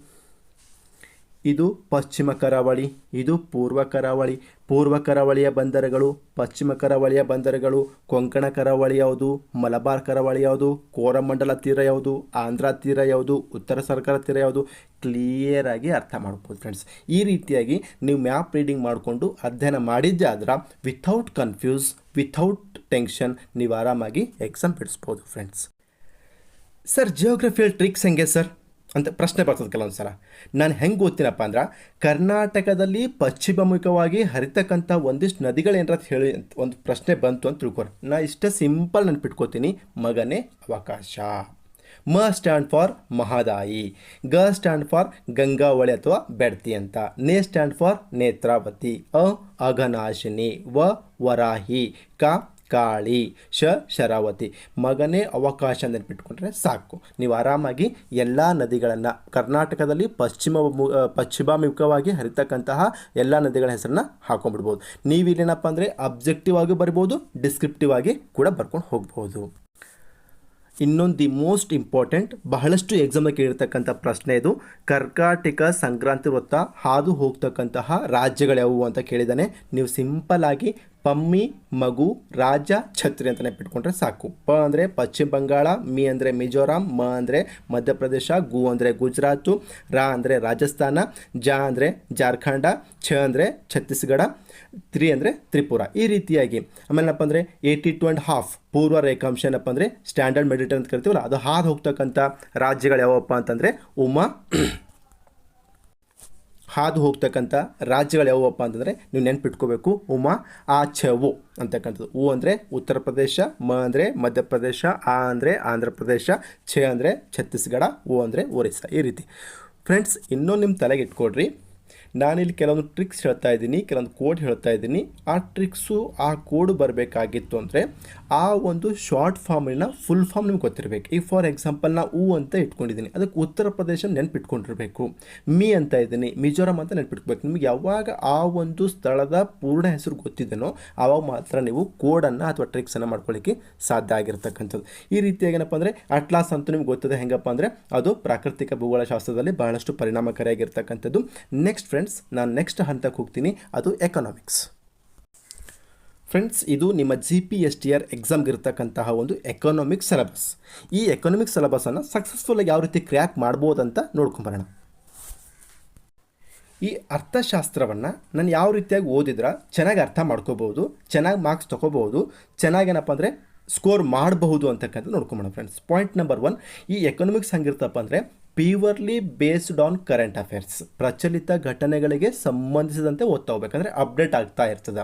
ಇದು ಪಶ್ಚಿಮ ಕರಾವಳಿ, ಇದು ಪೂರ್ವ ಕರಾವಳಿ. ಪೂರ್ವ ಕರಾವಳಿಯ ಬಂದರುಗಳು, ಪಶ್ಚಿಮ ಕರಾವಳಿಯ ಬಂದರುಗಳು, ಕೊಂಕಣ ಕರಾವಳಿ ಯಾವುದು, ಮಲಬಾರ್ ಕರಾವಳಿ ಯಾವುದು, ಕೋರಮಂಡಲ ತೀರ ಯಾವುದು, ಆಂಧ್ರ ತೀರ ಯಾವುದು, ಉತ್ತರ ಸರ್ಕಾರ ತೀರ ಯಾವುದು, ಕ್ಲಿಯರ್ ಆಗಿ ಅರ್ಥ ಮಾಡ್ಬೋದು ಫ್ರೆಂಡ್ಸ್. ಈ ರೀತಿಯಾಗಿ ನೀವು ಮ್ಯಾಪ್ ರೀಡಿಂಗ್ ಮಾಡಿಕೊಂಡು ಅಧ್ಯಯನ ಮಾಡಿದ್ದೆ ಆದ್ರೆ ವಿಥೌಟ್ ಕನ್ಫ್ಯೂಸ್, ವಿಥೌಟ್ ಟೆನ್ಷನ್ ನೀವು ಆರಾಮಾಗಿ ಎಕ್ಸಾಮ್ ಬಿಡಿಸ್ಬೋದು ಫ್ರೆಂಡ್ಸ್. ಸರ್ ಜಿಯೋಗ್ರಫಿಯಲ್ಲಿ ಟ್ರಿಕ್ಸ್ ಹೆಂಗೆ ಸರ್ ಅಂತ ಪ್ರಶ್ನೆ ಬರ್ತದೆ ಕೆಲವೊಂದು. ನಾನು ಹೆಂಗೆ ಓದ್ತೀನಪ್ಪ ಅಂದ್ರೆ ಕರ್ನಾಟಕದಲ್ಲಿ ಪಶ್ಚಿಮಮುಖವಾಗಿ ಹರಿತಕ್ಕಂಥ ಒಂದಿಷ್ಟು ನದಿಗಳೇನಾರ ಹೇಳಿ ಒಂದು ಪ್ರಶ್ನೆ ಬಂತು ಅಂತ ತಿಳ್ಕೊರಿ. ನಾ ಇಷ್ಟೇ ಸಿಂಪಲ್ ನೆನ್ಪಿಟ್ಕೋತೀನಿ. ಮಗನೇ ಅವಕಾಶ. ಮ ಸ್ಟ್ಯಾಂಡ್ ಫಾರ್ ಮಹದಾಯಿ, ಗ ಸ್ಟ್ಯಾಂಡ್ ಫಾರ್ ಗಂಗಾವಳಿ ಅಥವಾ ಬೆಡ್ತಿ ಅಂತ, ನೇ ಸ್ಟ್ಯಾಂಡ್ ಫಾರ್ ನೇತ್ರಾವತಿ, ಅಘನಾಶಿನಿ, ವರಾಹಿ, ಕಾಳಿ, ಶರಾವತಿ. ಮಗನೇ ಅವಕಾಶ ನೆನ್ಪಿಟ್ಕೊಂಡ್ರೆ ಸಾಕು, ನೀವು ಆರಾಮಾಗಿ ಎಲ್ಲ ನದಿಗಳನ್ನು ಕರ್ನಾಟಕದಲ್ಲಿ ಪಶ್ಚಿಮಾಭಿಮುಖವಾಗಿ ಹರಿತಕ್ಕಂತಹ ಎಲ್ಲ ನದಿಗಳ ಹೆಸರನ್ನ ಹಾಕೊಂಡ್ಬಿಡ್ಬೋದು. ನೀವಿಲ್ಲೇನಪ್ಪ ಅಂದರೆ ಅಬ್ಜೆಕ್ಟಿವ್ ಆಗಿ ಬರ್ಬೋದು, ಡಿಸ್ಕ್ರಿಪ್ಟಿವ್ ಆಗಿ ಕೂಡ ಬರ್ಕೊಂಡು ಹೋಗ್ಬೋದು. ಇನ್ನೊಂದು ದಿ ಮೋಸ್ಟ್ ಇಂಪಾರ್ಟೆಂಟ್, ಬಹಳಷ್ಟು ಎಕ್ಸಾಮ್ಗೆ ಕೇಳಿರ್ತಕ್ಕಂಥ ಪ್ರಶ್ನೆ ಇದು. ಕರ್ಕಾಟಕ ಸಂಕ್ರಾಂತಿ ವೃತ್ತ ಹಾದು ಹೋಗ್ತಕ್ಕಂತಹ ರಾಜ್ಯಗಳು ಯಾವುವು ಅಂತ ಕೇಳಿದ್ದಾನೆ. ನೀವು ಸಿಂಪಲ್ ಆಗಿ ಪಮ್ಮಿ ಮಗು ರಾಜ ಛತ್ರಿ ಅಂತ ನೆನಪಿಟ್ಕೊಂಡ್ರೆ ಸಾಕು. ಪ ಅಂದರೆ ಪಶ್ಚಿಮ ಬಂಗಾಳ, ಮಿ ಅಂದರೆ ಮಿಜೋರಾಂ, ಮ ಅಂದರೆ ಮಧ್ಯಪ್ರದೇಶ, ಗು ಅಂದರೆ ಗುಜರಾತು, ರಾ ಅಂದರೆ ರಾಜಸ್ಥಾನ, ಜ ಅಂದರೆ ಜಾರ್ಖಂಡ, ಛ ಅಂದರೆ ಛತ್ತೀಸ್ಗಢ, ತ್ರಿ ಅಂದರೆ ತ್ರಿಪುರ. ಈ ರೀತಿಯಾಗಿ ಆಮೇಲೆ ಏನಪ್ಪ ಅಂದರೆ 82.5 ಪೂರ್ವ ರೇಖಾಂಶ ಏನಪ್ಪ ಅಂದರೆ ಸ್ಟ್ಯಾಂಡರ್ಡ್ ಮೆಡಿಟರ್ ಅಂತ ಕರಿತೀವಲ್ಲ, ಅದು ಹಾದು ಹೋಗ್ತಕ್ಕಂಥ ರಾಜ್ಯಗಳು ಯಾವಪ್ಪ ಅಂತಂದರೆ ಹಾದು ಹೋಗ್ತಕ್ಕಂಥ ರಾಜ್ಯಗಳು ಯಾವುವಪ್ಪ ಅಂತಂದರೆ ನೀವು ನೆನ್ಪಿಟ್ಕೋಬೇಕು ಉಮಾ ಆ ಛ ಉ ಅಂತಕ್ಕಂಥದ್ದು. ಉ ಅಂದರೆ ಉತ್ತರ ಪ್ರದೇಶ, ಮ ಅಂದರೆ ಮಧ್ಯಪ್ರದೇಶ, ಆ ಅಂದರೆ ಆಂಧ್ರ ಪ್ರದೇಶ, ಛ ಅಂದರೆ ಛತ್ತೀಸ್ಗಢ, ಉ ಅಂದರೆ ಒರಿಸ್ಸಾ. ಈ ರೀತಿ ಫ್ರೆಂಡ್ಸ್, ಇನ್ನೂ ನಿಮ್ಮ ತಲೆಗೆ ಇಟ್ಕೊಡ್ರಿ. ನಾನಿಲ್ಲಿ ಕೆಲವೊಂದು ಟ್ರಿಕ್ಸ್ ಹೇಳ್ತಾ ಇದ್ದೀನಿ, ಕೆಲವೊಂದು ಕೋಡ್ ಹೇಳ್ತಾ ಇದ್ದೀನಿ. ಆ ಟ್ರಿಕ್ಸು ಆ ಕೋಡ್ ಬರಬೇಕಾಗಿತ್ತು ಅಂದರೆ ಆ ಒಂದು ಶಾರ್ಟ್ ಫಾರ್ಮಿನ ಫುಲ್ ಫಾರ್ಮ್ ನಿಮ್ಗೆ ಗೊತ್ತಿರಬೇಕು. ಈಗ ಫಾರ್ ಎಕ್ಸಾಂಪಲ್ ನಾ ಉ ಅಂತ ಇಟ್ಕೊಂಡಿದ್ದೀನಿ, ಅದಕ್ಕೆ ಉತ್ತರ ಪ್ರದೇಶ ನೆನ್ಪಿಟ್ಕೊಂಡಿರಬೇಕು. ಮಿ ಅಂತ ಇದ್ದೀನಿ, ಮಿಜೋರಾಂ ಅಂತ ನೆನ್ಪಿಟ್ಕೋಬೇಕು. ನಿಮ್ಗೆ ಯಾವಾಗ ಆ ಒಂದು ಸ್ಥಳದ ಪೂರ್ಣ ಹೆಸರು ಗೊತ್ತಿದೆನೋ ಆವಾಗ ಮಾತ್ರ ನೀವು ಕೋಡನ್ನು ಅಥವಾ ಟ್ರಿಕ್ಸನ್ನು ಮಾಡ್ಕೊಳ್ಳಿಕ್ಕೆ ಸಾಧ್ಯ ಆಗಿರ್ತಕ್ಕಂಥದ್ದು. ಈ ರೀತಿಯಾಗಿ ಏನಪ್ಪ ಅಂದರೆ ಅಟ್ಲಾಸ್ ಅಂತೂ ನಿಮ್ಗೆ ಗೊತ್ತಿದೆ ಹೆಂಗಪ್ಪ ಅಂದರೆ ಅದು ಪ್ರಾಕೃತಿಕ ಭೂಗೋಳಶಾಸ್ತ್ರದಲ್ಲಿ ಬಹಳಷ್ಟು ಪರಿಣಾಮಕಾರಿಯಾಗಿರ್ತಕ್ಕಂಥದ್ದು. ನೆಕ್ಸ್ಟ್ ಫ್ರೆಂಡ್ಸ್, ನಾನು ನೆಕ್ಸ್ಟ್ ಹಂತಕ್ಕೆ ಹೋಗ್ತೀನಿ, ಅದು ಎಕನಾಮಿಕ್ಸ್. ಫ್ರೆಂಡ್ಸ್, ಇದು ನಿಮ್ಮ GPSTR ಎಕ್ಸಾಮ್ಗೆ ಇರ್ತಕ್ಕಂತಹ ಒಂದು ಎಕನಾಮಿಕ್ ಸಿಲೆಬಸ್. ಈ ಎಕನಾಮಿಕ್ ಸಿಲೆಬಸನ್ನು ಸಕ್ಸಸ್ಫುಲ್ಲಾಗಿ ಯಾವ ರೀತಿ ಕ್ರ್ಯಾಕ್ ಮಾಡ್ಬೋದಂತ ನೋಡ್ಕೊಂಬರೋಣ. ಈ ಅರ್ಥಶಾಸ್ತ್ರವನ್ನು ನಾನು ಯಾವ ರೀತಿಯಾಗಿ ಓದಿದ್ರೆ ಚೆನ್ನಾಗಿ ಅರ್ಥ ಮಾಡ್ಕೋಬೋದು, ಚೆನ್ನಾಗಿ ಮಾರ್ಕ್ಸ್ ತೊಗೋಬೋದು, ಚೆನ್ನಾಗೇನಪ್ಪ ಅಂದರೆ ಸ್ಕೋರ್ ಮಾಡಬಹುದು ಅಂತಕ್ಕಂಥ ನೋಡ್ಕೊಂಬೋಣ ಫ್ರೆಂಡ್ಸ್. ಪಾಯಿಂಟ್ ನಂಬರ್ 1, ಈ ಎಕನಾಮಿಕ್ಸ್ ಹೆಂಗಿರ್ತಪ್ಪ ಅಂದರೆ purely based on current affairs, ಪ್ರಚಲಿತ ಘಟನೆಗಳಿಗೆ ಸಂಬಂಧಿಸಿದಂತೆ ಓದ್ತಾ ಹೋಗ್ಬೇಕಂದ್ರೆ ಅಪ್ಡೇಟ್ ಆಗ್ತಾ ಇರ್ತದೆ.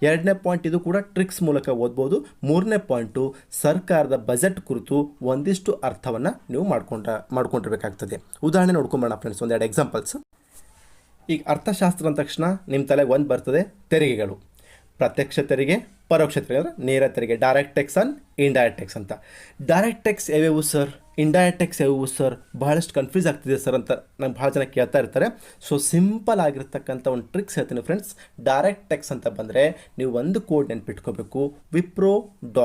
ಎರಡನೇ ಪಾಯಿಂಟ್, ಇದು ಕೂಡ ಟ್ರಿಕ್ಸ್ ಮೂಲಕ ಓದ್ಬೋದು. ಮೂರನೇ ಪಾಯಿಂಟು, ಸರ್ಕಾರದ ಬಜೆಟ್ ಕುರಿತು ಒಂದಿಷ್ಟು ಅರ್ಥವನ್ನು ನೀವು ಮಾಡ್ಕೊಂಡಿರ್ಬೇಕಾಗ್ತದೆ. ಉದಾಹರಣೆ ನೋಡ್ಕೊಂಬೋಣ ಫ್ರೆಂಡ್ಸ್, ಒಂದೆರಡು ಎಕ್ಸಾಂಪಲ್ಸ್. ಈಗ ಅರ್ಥಶಾಸ್ತ್ರ ಅಂದ ತಕ್ಷಣ ನಿಮ್ಮ ತಲೆಗೆ ಒಂದು ಬರ್ತದೆ ತೆರಿಗೆಗಳು. ಪ್ರತ್ಯಕ್ಷ ತೆರಿಗೆ, ಪರೋಕ್ಷ ತೆರಿಗೆ ಅಂದರೆ ನೇರ ತೆರಿಗೆ, direct tax and indirect tax ಅಂತ. ಡೈರೆಕ್ಟ್ ಟ್ಯಾಕ್ಸ್ ಯಾವ್ಯಾವು ಸರ್, ಇಂಡೈರೆಕ್ಟ್ ಟ್ಯಾಕ್ಸ್ ಯಾವ್ಯಾವು ಸರ್, ಬಹಳಷ್ಟು ಕನ್ಫ್ಯೂಸ್ ಆಗ್ತಿದೆ ಸರ್ ಅಂತ ನಂಗೆ ಭಾಳ ಜನ ಕೇಳ್ತಾ ಇರ್ತಾರೆ. ಸೊ ಸಿಂಪಲ್ ಆಗಿರ್ತಕ್ಕಂಥ ಒಂದು ಟ್ರಿಕ್ಸ್ ಹೇಳ್ತೀನಿ ಫ್ರೆಂಡ್ಸ್. ಡೈರೆಕ್ಟ್ ಟ್ಯಾಕ್ಸ್ ಅಂತ ಬಂದರೆ ನೀವು ಒಂದು ಕೋಡ್ ನೆನ್ಪಿಟ್ಕೋಬೇಕು, wipro.co.in.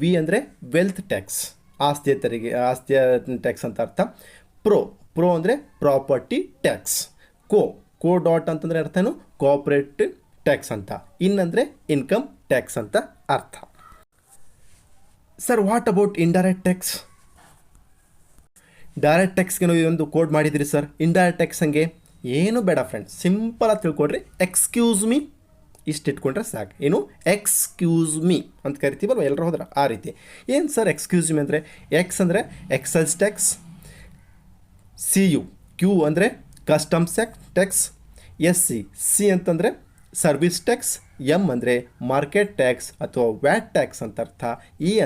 ವಿ ಅಂದರೆ ವೆಲ್ತ್ ಟ್ಯಾಕ್ಸ್, ಆಸ್ತಿಯ ತೆರಿಗೆ, ಆಸ್ತಿಯ ಟ್ಯಾಕ್ಸ್ ಅಂತ ಅರ್ಥ. ಪ್ರೋ ಅಂದರೆ ಪ್ರಾಪರ್ಟಿ ಟ್ಯಾಕ್ಸ್. ಕೋ ಡಾಟ್ ಅಂತಂದರೆ ಅರ್ಥ ಏನು, ಕೋಆಪರೇಟಿವ್ ಟ್ಯಾಕ್ಸ್ ಅಂತ. ಅಂದರೆ ಇನ್ಕಮ್ ಟ್ಯಾಕ್ಸ್ ಅಂತ ಅರ್ಥ. Sir, what about indirect tax? Direct ಟ್ಯಾಕ್ಸ್ಗೆ ನೀವು ಒಂದು ಕೋಡ್ ಮಾಡಿದಿರಿ ಸರ್, ಇಂಡೈರೆಕ್ಟ್ ಟ್ಯಾಕ್ಸ್ ಹಂಗೆ ಏನು ಬೇಡ ಫ್ರೆಂಡ್ಸ್, ಸಿಂಪಲಾಗಿ ತಿಳ್ಕೊಡ್ರಿ. ಎಕ್ಸ್ಕ್ಯೂಸ್ ಮೀ ಇಷ್ಟು ಇಟ್ಕೊಂಡ್ರೆ ಸಾಕು. ಏನು ಎಕ್ಸ್ಕ್ಯೂಸ್ ಮೀ ಅಂತ ಕರಿತೀವಲ್ವ ಎಲ್ಲರೂ ಹೋದ್ರೆ ಆ ರೀತಿ. ಏನು ಸರ್ ಎಕ್ಸ್ಕ್ಯೂಸ್ ಮೀ ಅಂದರೆ? ಎಕ್ಸ್ ಅಂದರೆ ಎಕ್ಸೈಸ್ ಟ್ಯಾಕ್ಸ್, ಕ್ಯೂ ಅಂದರೆ ಕಸ್ಟಮ್ಸ್ ಟ್ಯಾಕ್ಸ್, ಸಿ ಅಂತಂದರೆ ಸರ್ವಿಸ್ ಟ್ಯಾಕ್ಸ್, ಎಮ್ ಅಂದರೆ ಮಾರ್ಕೆಟ್ ಟ್ಯಾಕ್ಸ್ ಅಥವಾ ವ್ಯಾಟ್ ಟ್ಯಾಕ್ಸ್ ಅಂತ ಅರ್ಥ,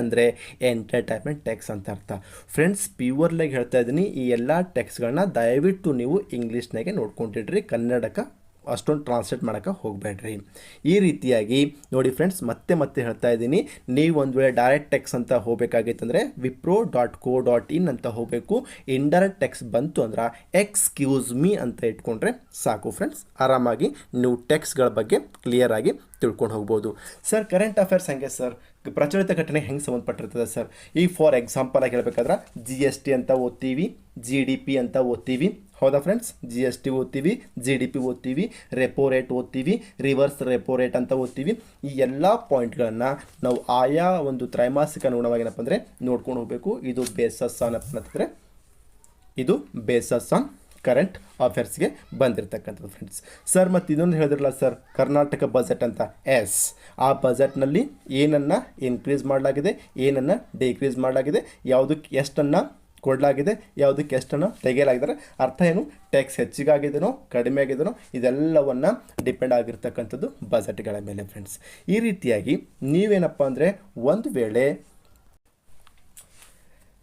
ಅಂದರೆ ಎಂಟರ್ಟೈನ್ಮೆಂಟ್ ಟ್ಯಾಕ್ಸ್ ಅಂತ ಅರ್ಥ. ಫ್ರೆಂಡ್ಸ್, ಪ್ಯೂರ್ಲಾಗಿ ಹೇಳ್ತಾ ಇದ್ದೀನಿ, ಈ ಎಲ್ಲ ಟ್ಯಾಕ್ಸ್ಗಳನ್ನ ದಯವಿಟ್ಟು ನೀವು ಇಂಗ್ಲೀಷ್ನಾಗೆ ನೋಡ್ಕೊಂಡಿಡ್ರಿ, ಕನ್ನಡಕ್ಕೆ ಅಷ್ಟೊಂದು ಟ್ರಾನ್ಸ್ಲೇಟ್ ಮಾಡೋಕ್ಕೆ ಹೋಗಬೇಡ್ರಿ. ಈ ರೀತಿಯಾಗಿ ನೋಡಿ ಫ್ರೆಂಡ್ಸ್, ಮತ್ತೆ ಹೇಳ್ತಾ ಇದ್ದೀನಿ, ನೀವು ಒಂದು ವೇಳೆ ಡೈರೆಕ್ಟ್ ಟ್ಯಾಕ್ಸ್ ಅಂತ ಹೋಗಬೇಕಾಗಿತ್ತಂದರೆ wipro.co.in ಅಂತ ಹೋಗಬೇಕು. ಇಂಡೈರೆಕ್ಟ್ ಟ್ಯಾಕ್ಸ್ ಬಂತು ಅಂದ್ರೆ ಎಕ್ಸ್ಕ್ಯೂಸ್ ಮೀ ಅಂತ ಇಟ್ಕೊಂಡ್ರೆ ಸಾಕು ಫ್ರೆಂಡ್ಸ್. ಆರಾಮಾಗಿ ನೀವು ಟ್ಯಾಕ್ಸ್ಗಳ ಬಗ್ಗೆ ಕ್ಲಿಯರಾಗಿ ತಿಳ್ಕೊಂಡು ಹೋಗ್ಬೋದು. ಸರ್, ಕರೆಂಟ್ ಅಫೇರ್ಸ್ ಹೆಂಗೆ ಸರ್, ಪ್ರಚಲಿತ ಘಟನೆ ಹೆಂಗೆ ಸಂಬಂಧಪಟ್ಟಿರ್ತದೆ ಸರ್? ಈಗ ಫಾರ್ ಎಕ್ಸಾಂಪಲ್ ಆಗಿ ಹೇಳಬೇಕಾದ್ರೆ GST ಅಂತ ಓದ್ತೀವಿ, GDP ಅಂತ ಓದ್ತೀವಿ, ಹೌದಾ ಫ್ರೆಂಡ್ಸ್? GST ಓದ್ತೀವಿ, GDP ಓದ್ತೀವಿ, ರೆಪೋ ರೇಟ್ ಓದ್ತೀವಿ, ರಿವರ್ಸ್ ರೆಪೋ ರೇಟ್ ಅಂತ ಓದ್ತೀವಿ. ಈ ಎಲ್ಲ ಪಾಯಿಂಟ್ಗಳನ್ನು ನಾವು ಆಯಾ ಒಂದು ತ್ರೈಮಾಸಿಕ ಅನುಗುಣವಾಗಿ ಏನಪ್ಪ ಅಂದರೆ ನೋಡ್ಕೊಂಡು ಹೋಗಬೇಕು. ಇದು ಬೇಸಸ್ ಆನ್ ಅಂತಂದರೆ ಇದು ಬೇಸಸ್ ಆನ್ ಕರೆಂಟ್ ಅಫೇರ್ಸ್ಗೆ ಬಂದಿರತಕ್ಕಂಥದ್ದು ಫ್ರೆಂಡ್ಸ್. ಸರ್, ಮತ್ತು ಇದೊಂದು ಹೇಳಿದ್ರಲ್ಲ ಸರ್, ಕರ್ನಾಟಕ ಬಜೆಟ್ ಅಂತ. ಆ ಬಜೆಟ್ನಲ್ಲಿ ಏನನ್ನು ಇನ್ಕ್ರೀಸ್ ಮಾಡಲಾಗಿದೆ, ಏನನ್ನು ಡಿಕ್ರೀಸ್ ಮಾಡಲಾಗಿದೆ, ಯಾವುದಕ್ಕೆ ಎಷ್ಟನ್ನು ಕೊಡಲಾಗಿದೆ, ಯಾವುದಕ್ಕೆ ಎಷ್ಟನ್ನು ತೆಗೆಯಲಾಗಿದ್ದಾರೆ, ಅರ್ಥ ಏನು, ಟ್ಯಾಕ್ಸ್ ಹೆಚ್ಚಿಗಾಗಿದೆನೋ ಕಡಿಮೆ ಆಗಿದೆನೋ ಇದೆಲ್ಲವನ್ನು ಡಿಪೆಂಡ್ ಆಗಿರ್ತಕ್ಕಂಥದ್ದು ಬಜೆಟ್ಗಳ ಮೇಲೆ ಫ್ರೆಂಡ್ಸ್. ಈ ರೀತಿಯಾಗಿ ನೀವೇನಪ್ಪ ಅಂದರೆ ಒಂದು ವೇಳೆ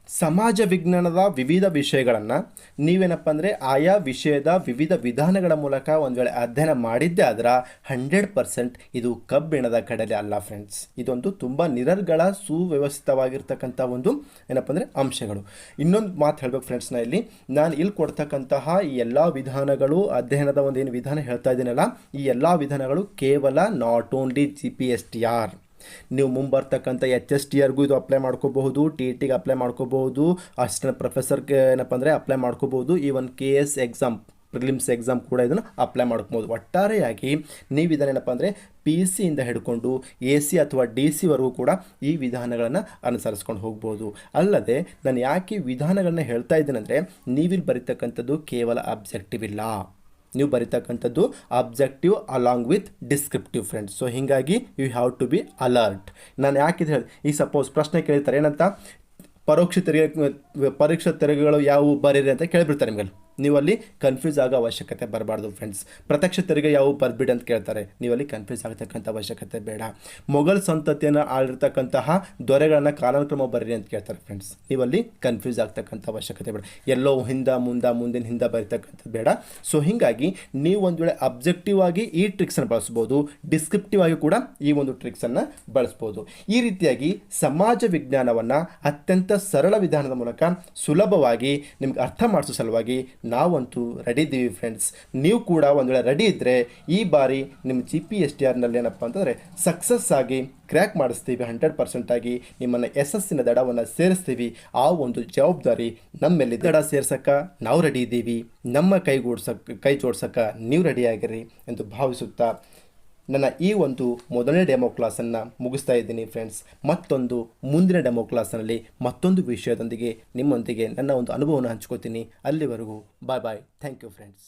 ಸಮಾಜ ವಿಜ್ಞಾನದ ವಿವಿಧ ವಿಷಯಗಳನ್ನು ನೀವೇನಪ್ಪ ಅಂದರೆ ಆಯಾ ವಿಷಯದ ವಿವಿಧ ವಿಧಾನಗಳ ಮೂಲಕ ಒಂದು ವೇಳೆ ಅಧ್ಯಯನ ಮಾಡಿದ್ದೇ ಆದ್ರೆ 100% ಇದು ಕಬ್ಬಿಣದ ಕಡಲೆ ಅಲ್ಲ ಫ್ರೆಂಡ್ಸ್. ಇದೊಂದು ತುಂಬ ನಿರರ್ಗಳ ಸುವ್ಯವಸ್ಥಿತವಾಗಿರ್ತಕ್ಕಂಥ ಒಂದು ಏನಪ್ಪ ಅಂದರೆ ಅಂಶಗಳು. ಇನ್ನೊಂದು ಮಾತು ಹೇಳ್ಬೇಕು ಫ್ರೆಂಡ್ಸ್, ನಾನು ಇಲ್ಲಿ ಕೊಡ್ತಕ್ಕಂತಹ ಈ ಎಲ್ಲ ವಿಧಾನಗಳು, ಅಧ್ಯಯನದ ಒಂದು ಏನು ವಿಧಾನ ಹೇಳ್ತಾ ಇದ್ದೀನಲ್ಲ, ಈ ಎಲ್ಲ ವಿಧಾನಗಳು ಕೇವಲ ನಾಟ್ ಓನ್ಲಿ GPSTR. ನೀವು ಮುಂಬರ್ತಕ್ಕಂಥ HSTRಗೂ ಇದು ಅಪ್ಲೈ ಮಾಡ್ಕೋಬಹುದು, TETಗೆ ಅಪ್ಲೈ ಮಾಡ್ಕೋಬಹುದು, ಅಸಿಸ್ಟೆಂಟ್ ಪ್ರೊಫೆಸರ್ಗೆ ಏನಪ್ಪ ಅಂದರೆ ಅಪ್ಲೈ ಮಾಡ್ಕೋಬಹುದು, even KS exam prelims exam ಕೂಡ ಇದನ್ನು ಅಪ್ಲೈ ಮಾಡ್ಕೊಬೋದು. ಒಟ್ಟಾರೆಯಾಗಿ ನೀವು ಇದನ್ನೇನಪ್ಪ ಅಂದರೆ PC ಇಂದ ಹಿಡ್ಕೊಂಡು AC ಅಥವಾ DC ವರೆಗೂ ಕೂಡ ಈ ವಿಧಾನಗಳನ್ನು ಅನುಸರಿಸ್ಕೊಂಡು ಹೋಗ್ಬೋದು. ಅಲ್ಲದೆ ನಾನು ಯಾಕೆ ಈ ವಿಧಾನಗಳನ್ನ ಹೇಳ್ತಾ ಇದ್ದೇನೆಂದರೆ, ನೀವಿಲ್ಲಿ ಬರೀತಕ್ಕಂಥದ್ದು ಕೇವಲ ಅಬ್ಜೆಕ್ಟಿವ್ ಇಲ್ಲ, ನೀವು ಬರೀತಕ್ಕಂಥದ್ದು objective along with descriptive friends. So ಹೀಗಾಗಿ you have to be alert. ನಾನು ಯಾಕಿದು ಹೇಳಿ, ಈಗ ಸಪೋಸ್ ಪ್ರಶ್ನೆ ಕೇಳ್ತಾರೆ ಏನಂತ, ಪರೀಕ್ಷಾ ತೆರಿಗೆಗಳು ಯಾವುವು ಬರೀರಿ ಅಂತ ಕೇಳಿಬಿಡ್ತಾರೆ ನಿಮಗೆ. ನೀವು ಅಲ್ಲಿ ಕನ್ಫ್ಯೂಸ್ ಆಗೋ ಅವಶ್ಯಕತೆ ಬರಬಾರ್ದು ಫ್ರೆಂಡ್ಸ್. ಪ್ರತ್ಯಕ್ಷ ತೆರಿಗೆ ಯಾವುವು ಬರ್ಬಿಡಿ ಅಂತ ಕೇಳ್ತಾರೆ, ನೀವಲ್ಲಿ ಕನ್ಫ್ಯೂಸ್ ಆಗತಕ್ಕಂಥ ಅವಶ್ಯಕತೆ ಬೇಡ. ಮೊಘಲ್ ಸಂತತಿಯನ್ನು ಆಳಿರ್ತಕ್ಕಂತಹ ದೊರೆಗಳನ್ನು ಕಾಲಾನುಕ್ರಮ ಬರೀರಿ ಅಂತ ಕೇಳ್ತಾರೆ ಫ್ರೆಂಡ್ಸ್, ನೀವಲ್ಲಿ ಕನ್ಫ್ಯೂಸ್ ಆಗ್ತಕ್ಕಂಥ ಅವಶ್ಯಕತೆ ಬೇಡ. ಎಲ್ಲೋ ಮುಂದಿನ ಹಿಂದೆ ಬರೀತಕ್ಕಂಥದ್ದು ಬೇಡ. ಸೊ ಹೀಗಾಗಿ ನೀವು ಒಂದು ವೇಳೆ ಅಬ್ಜೆಕ್ಟಿವ್ ಆಗಿ ಈ ಟ್ರಿಕ್ಸನ್ನು ಬಳಸ್ಬೋದು, ಡಿಸ್ಕ್ರಿಪ್ಟಿವ್ ಆಗಿ ಕೂಡ ಈ ಒಂದು ಟ್ರಿಕ್ಸನ್ನು ಬಳಸ್ಬೋದು. ಈ ರೀತಿಯಾಗಿ ಸಮಾಜ ವಿಜ್ಞಾನವನ್ನು ಅತ್ಯಂತ ಸರಳ ವಿಧಾನದ ಮೂಲಕ ಸುಲಭವಾಗಿ ನಿಮ್ಗೆ ಅರ್ಥ ಮಾಡಿಸೋ ಸಲುವಾಗಿ ನಾವಂತೂ ರೆಡಿ ಇದ್ದೀವಿ ಫ್ರೆಂಡ್ಸ್. ನೀವು ಕೂಡ ಒಂದು ವೇಳೆ ರೆಡಿ ಇದ್ದರೆ ಈ ಬಾರಿ ನಿಮ್ಮ GPSTRನಲ್ಲಿ ಏನಪ್ಪ ಅಂತಂದರೆ ಸಕ್ಸಸ್ ಆಗಿ ಕ್ರ್ಯಾಕ್ ಮಾಡಿಸ್ತೀವಿ. 100% ಆಗಿ ನಿಮ್ಮನ್ನು ಯಶಸ್ಸಿನ ದಡವನ್ನು ಸೇರಿಸ್ತೀವಿ. ಆ ಒಂದು ಜವಾಬ್ದಾರಿ ನಮ್ಮ ಮೇಲೆ. ದಡ ಸೇರ್ಸಕ್ಕೆ ನಾವು ರೆಡಿ ಇದ್ದೀವಿ, ನಮ್ಮ ಕೈ ಜೋಡ್ಸಕ್ಕೆ ನೀವು ರೆಡಿಯಾಗಿರಿ ಎಂದು ಭಾವಿಸುತ್ತಾ ನನ್ನ ಈ ಒಂದು ಮೊದಲನೇ ಡೆಮೋ ಕ್ಲಾಸನ್ನು ಮುಗಿಸ್ತಾ ಇದ್ದೀನಿ ಫ್ರೆಂಡ್ಸ್. ಮತ್ತೊಂದು ಮುಂದಿನ ಡೆಮೋ ಕ್ಲಾಸ್ನಲ್ಲಿ ಮತ್ತೊಂದು ವಿಷಯದೊಂದಿಗೆ ನಿಮ್ಮೊಂದಿಗೆ ನನ್ನ ಒಂದು ಅನುಭವವನ್ನು ಹಂಚ್ಕೋತೀನಿ. ಅಲ್ಲಿವರೆಗೂ bye bye. Thank you friends.